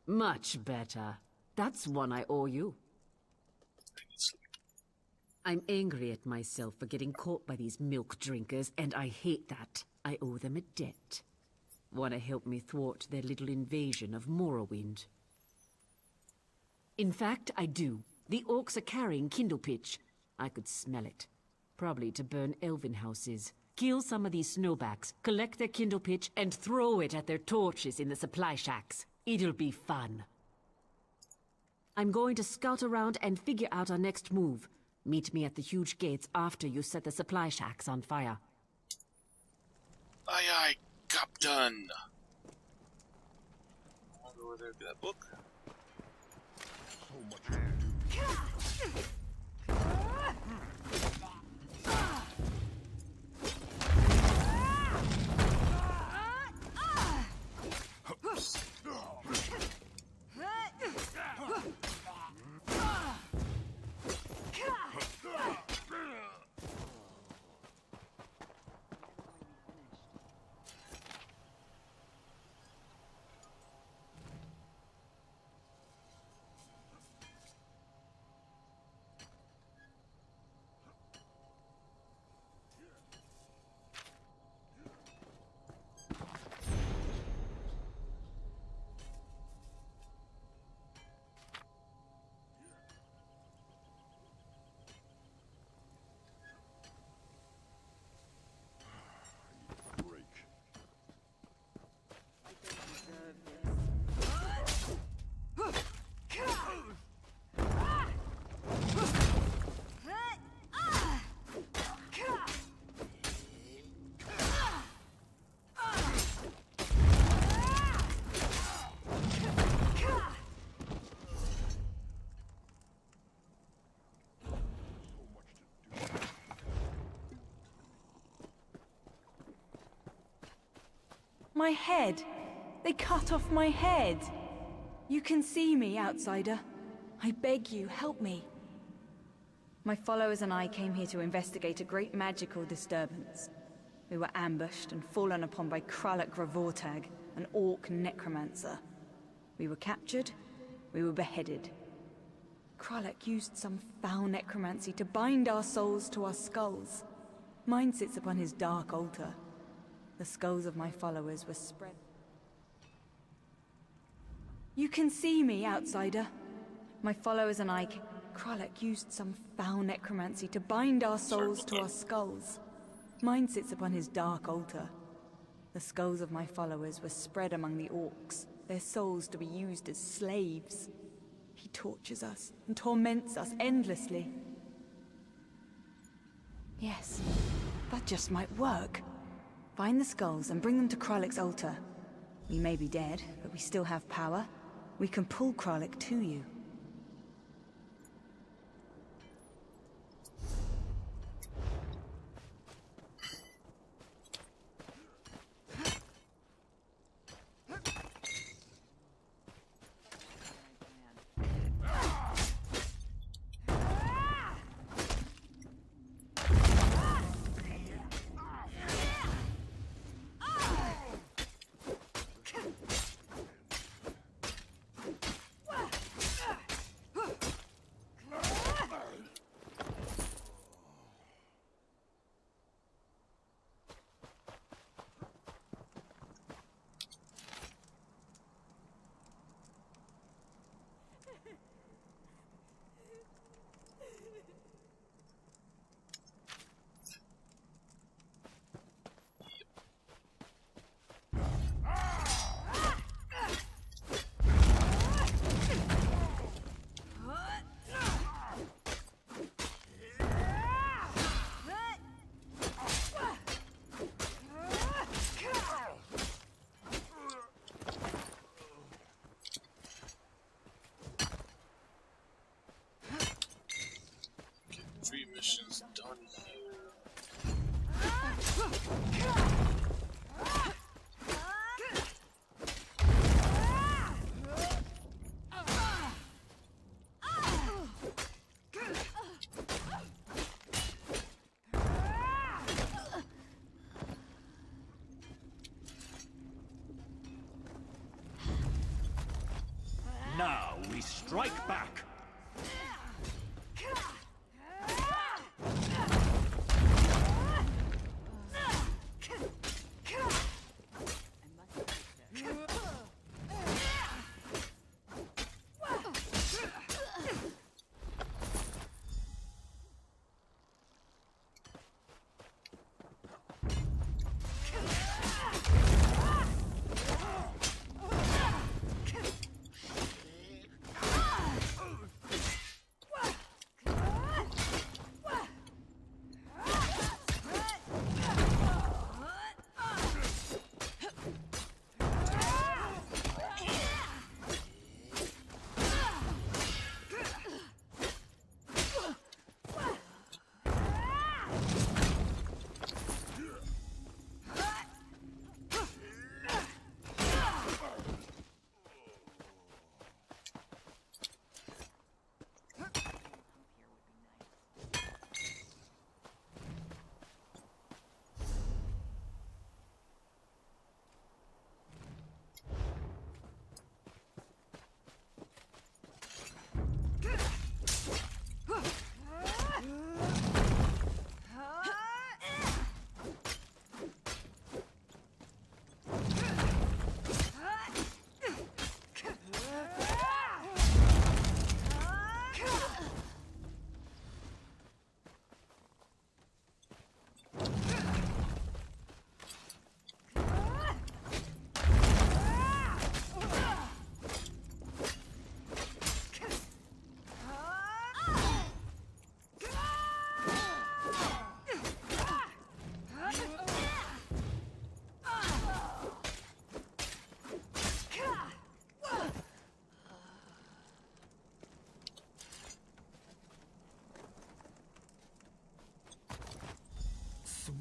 Much better. That's one I owe you. I'm angry at myself for getting caught by these milk drinkers, and I hate that. I owe them a debt. Want to help me thwart their little invasion of Morrowind? In fact, I do. The orcs are carrying kindle pitch. I could smell it. Probably to burn elven houses. Kill some of these snowbacks, collect their kindle pitch, and throw it at their torches in the supply shacks. It'll be fun. I'm going to scout around and figure out our next move. Meet me at the huge gates after you set the supply shacks on fire. Aye aye, Captain! I'll go over there to that book. So much to do. My head! They cut off my head! You can see me, outsider. I beg you, help me. My followers and I came here to investigate a great magical disturbance. We were ambushed and fallen upon by Kralek Ravortag, an orc necromancer. We were captured, we were beheaded. Kralek used some foul necromancy to bind our souls to our skulls. Mine sits upon his dark altar. The skulls of my followers were spread. You can see me, outsider. My followers and I... Kralek used some foul necromancy to bind our souls to our skulls. Mine sits upon his dark altar. The skulls of my followers were spread among the orcs, their souls to be used as slaves. He tortures us and torments us endlessly. Yes, that just might work. Find the skulls and bring them to Kralek's altar. We may be dead, but we still have power. We can pull Kralek to you. Now we strike back.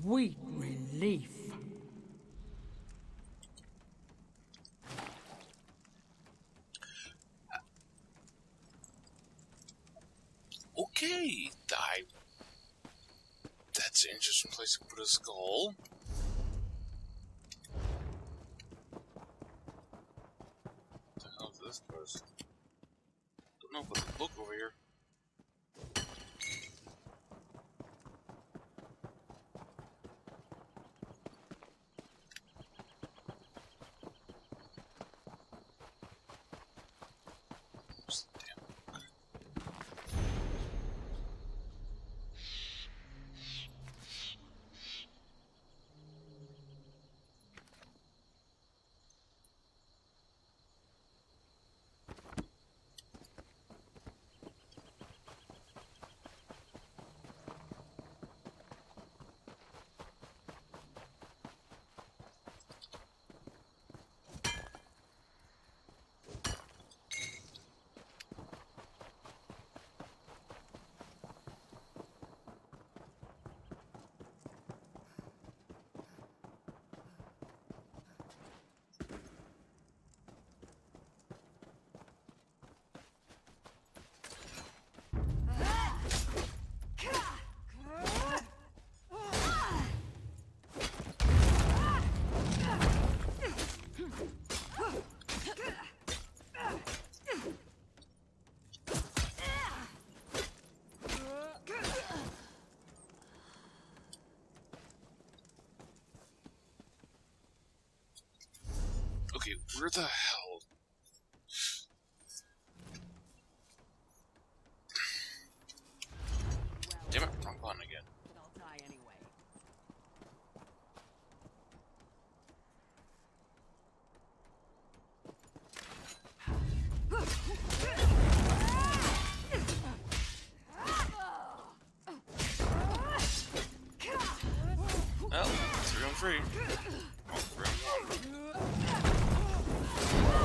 Sweet relief. Okay, that's an interesting place to put a skull. What the hell is this place? Don't know, but look over here. Okay, where the hell? Damn it, wrong button again. I'll die anyway. Well, 3 on 3. Oh, 3 on 1.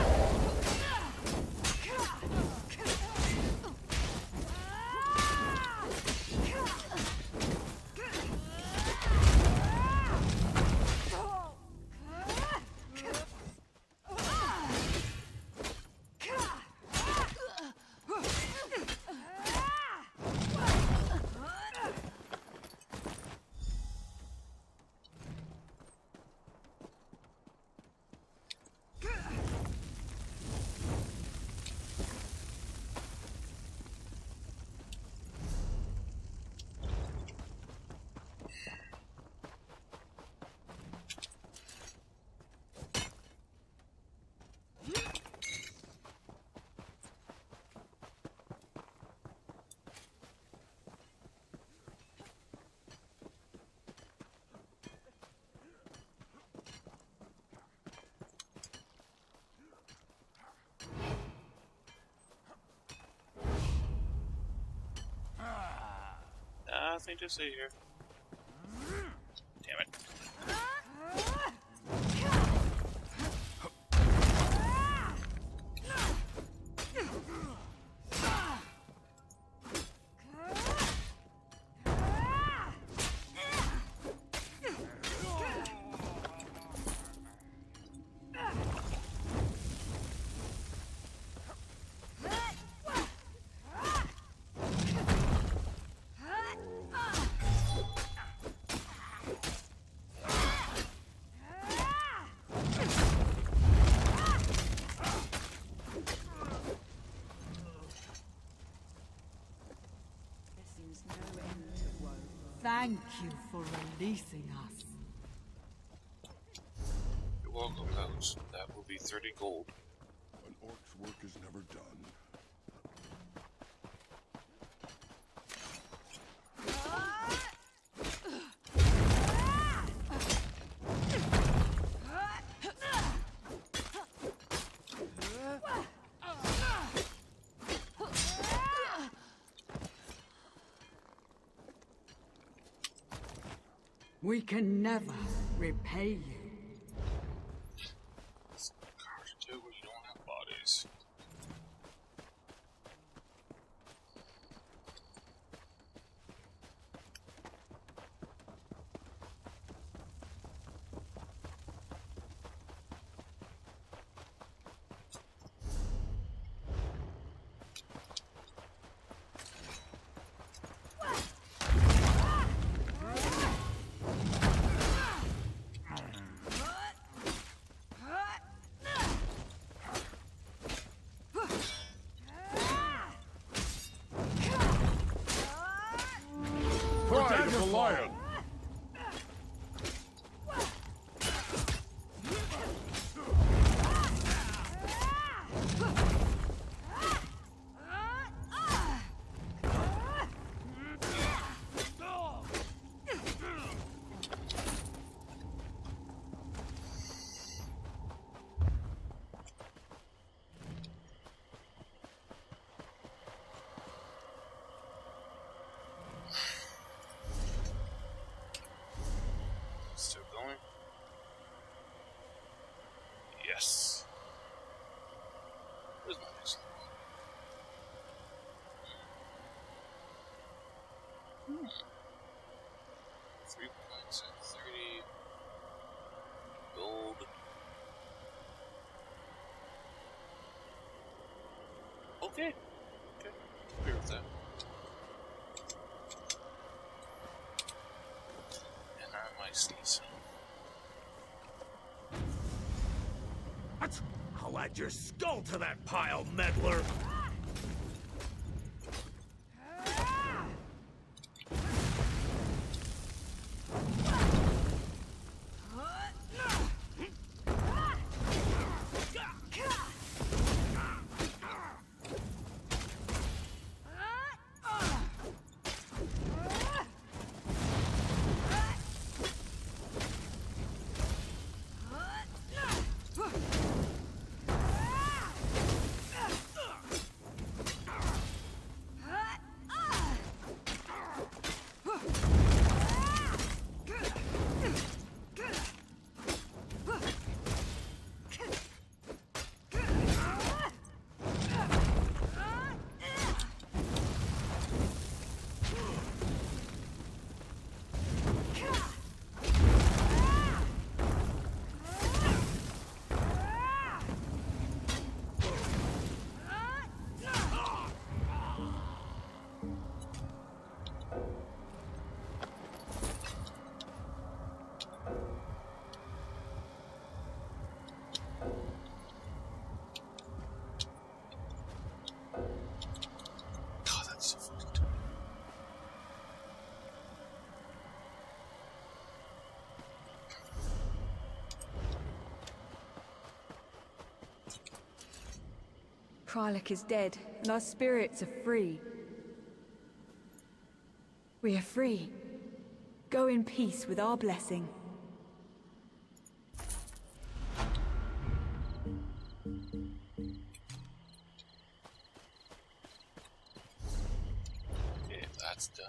nothing to see here. Damn it. Thank you for releasing us. You're welcome, Ghost. That will be 30 gold. An orc's work is never done. We can never repay you. It's hard to do when you don't have bodies. Pride of the lion! Still going? Yes. Where's my next one? 3 points and 30 gold. Okay. Okay. Agree with that. And I might sneeze. What? I'll add your skull to that pile, meddler! God, that's so fucking dumb. Kralik is dead, and our spirits are free. We are free. Go in peace with our blessing. Okay, that's done.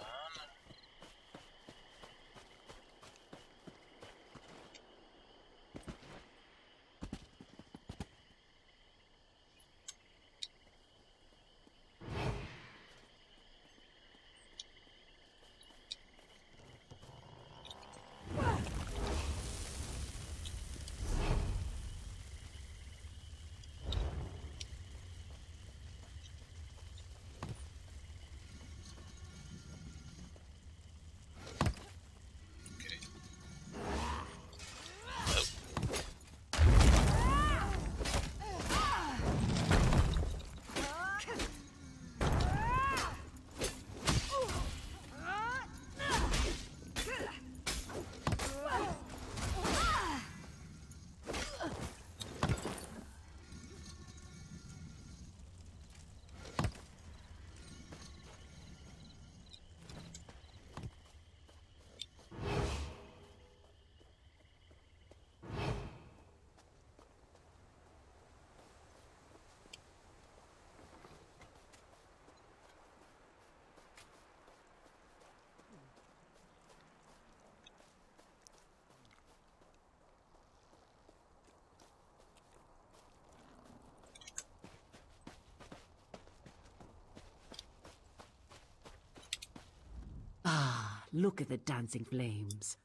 look at the dancing flames.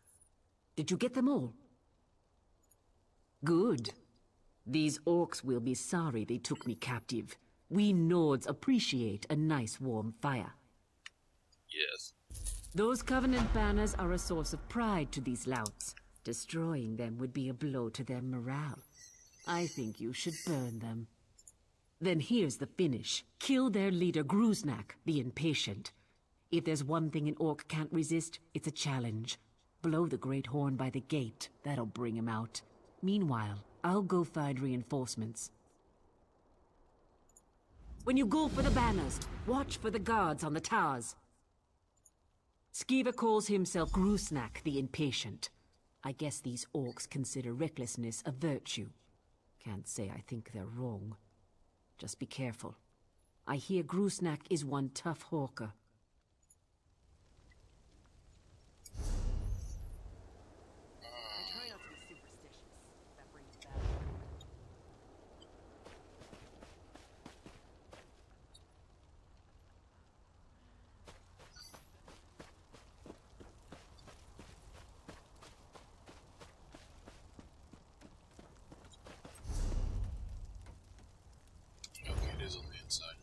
Did you get them all? Good. These orcs will be sorry they took me captive. We Nords appreciate a nice warm fire. Yes. Those Covenant banners are a source of pride to these louts. Destroying them would be a blow to their morale. I think you should burn them. Then here's the finish. Kill their leader Gruznak, the Impatient. If there's one thing an orc can't resist, it's a challenge. Blow the Great Horn by the gate. That'll bring him out. Meanwhile, I'll go find reinforcements. When you go for the banners, watch for the guards on the towers. Skiva calls himself Gruznak, the Impatient. I guess these orcs consider recklessness a virtue. Can't say I think they're wrong. Just be careful. I hear Gruznak is one tough hawker. Okay, it is on the inside.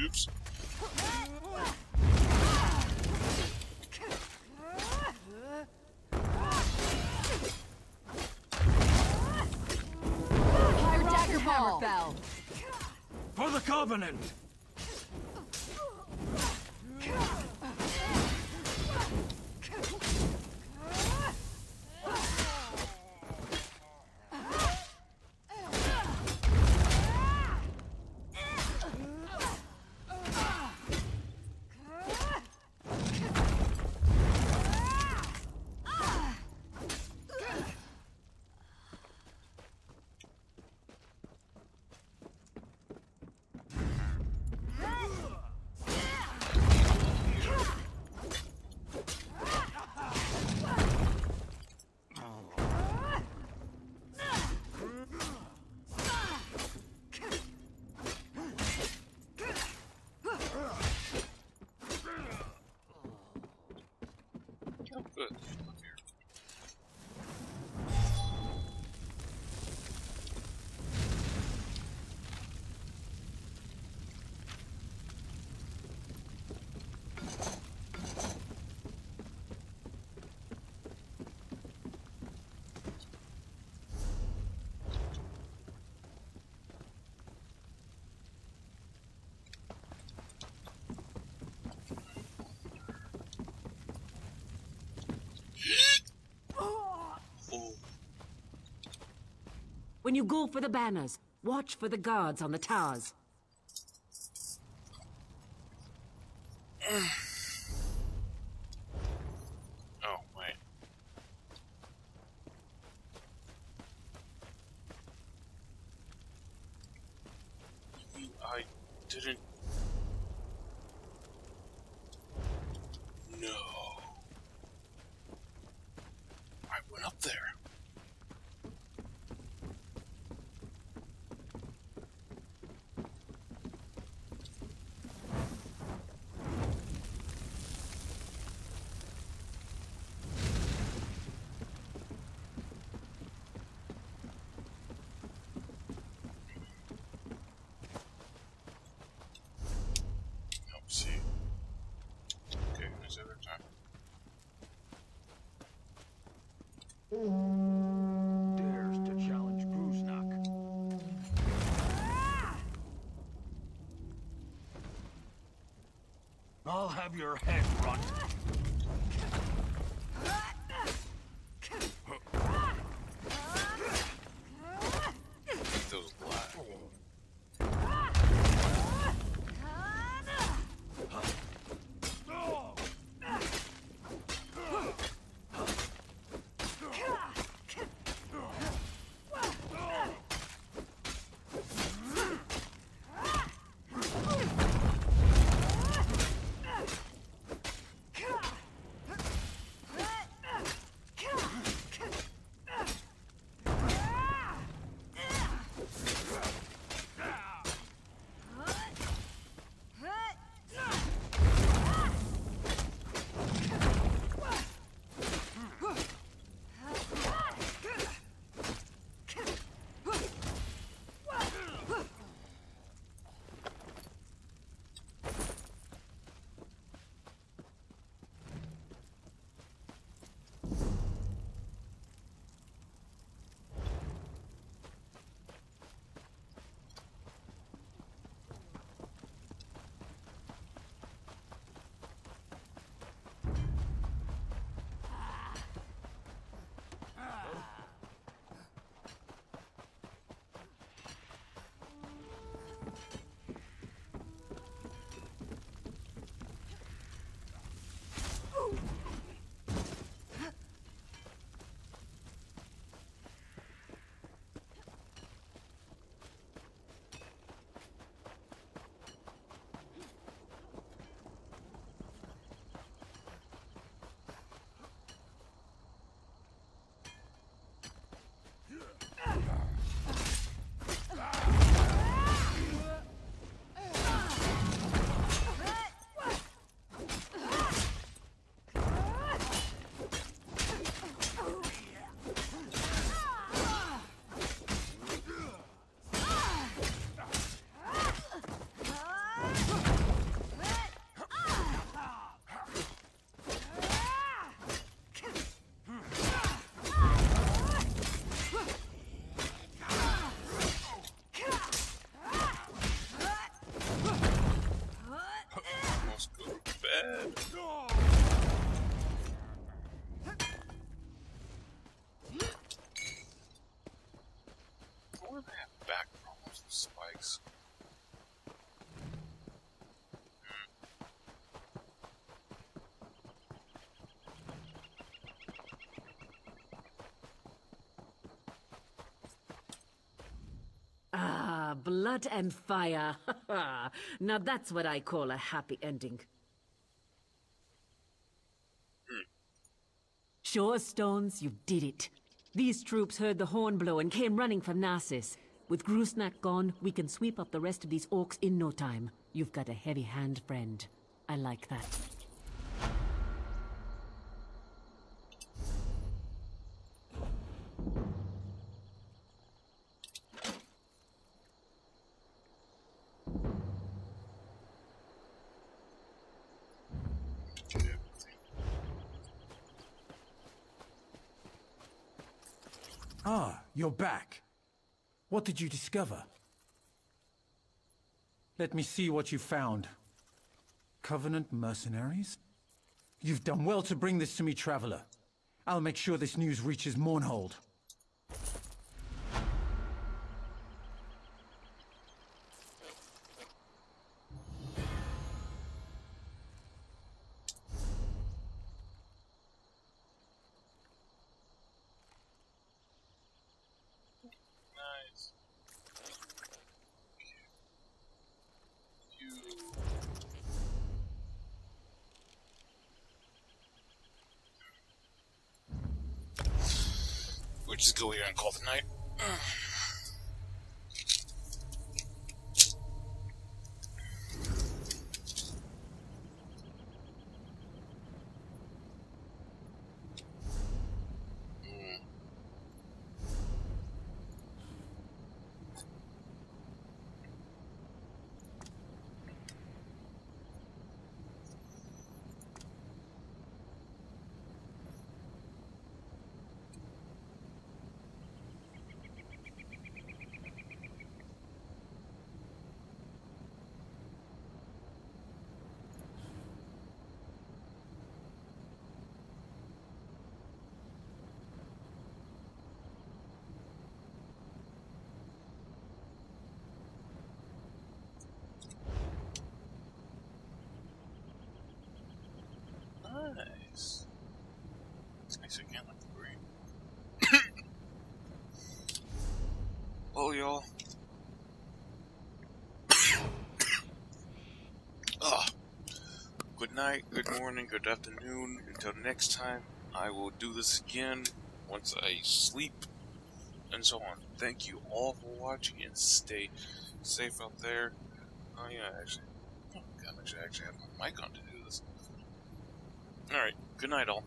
Oops. Dagger ball fell. For the Covenant! Good. Up here. When you go for the banners, watch for the guards on the towers. Oh, wait. I didn't... No. I went up there. See. Okay, who's every time? Dares to challenge Gruznak. I'll have your head run. Those black. Spikes. Ah, blood and fire. Now that's what I call a happy ending. Sure, Stones, you did it. These troops heard the horn blow and came running from Narsis. With Gruznak gone, we can sweep up the rest of these orcs in no time. You've got a heavy hand, friend. I like that. Ah, you're back. What did you discover? Let me see what you found. Covenant mercenaries? You've done well to bring this to me, Traveler. I'll make sure this news reaches Mournhold. Nice. We'll just go here and call it night. Nice. It's nice again, like the green. Well, y'all. Good night, good morning, good afternoon. Until next time, I will do this again once I sleep, and so on. Thank you all for watching, and stay safe out there. Oh yeah, actually, I actually have my mic on to do this. Alright, good night all.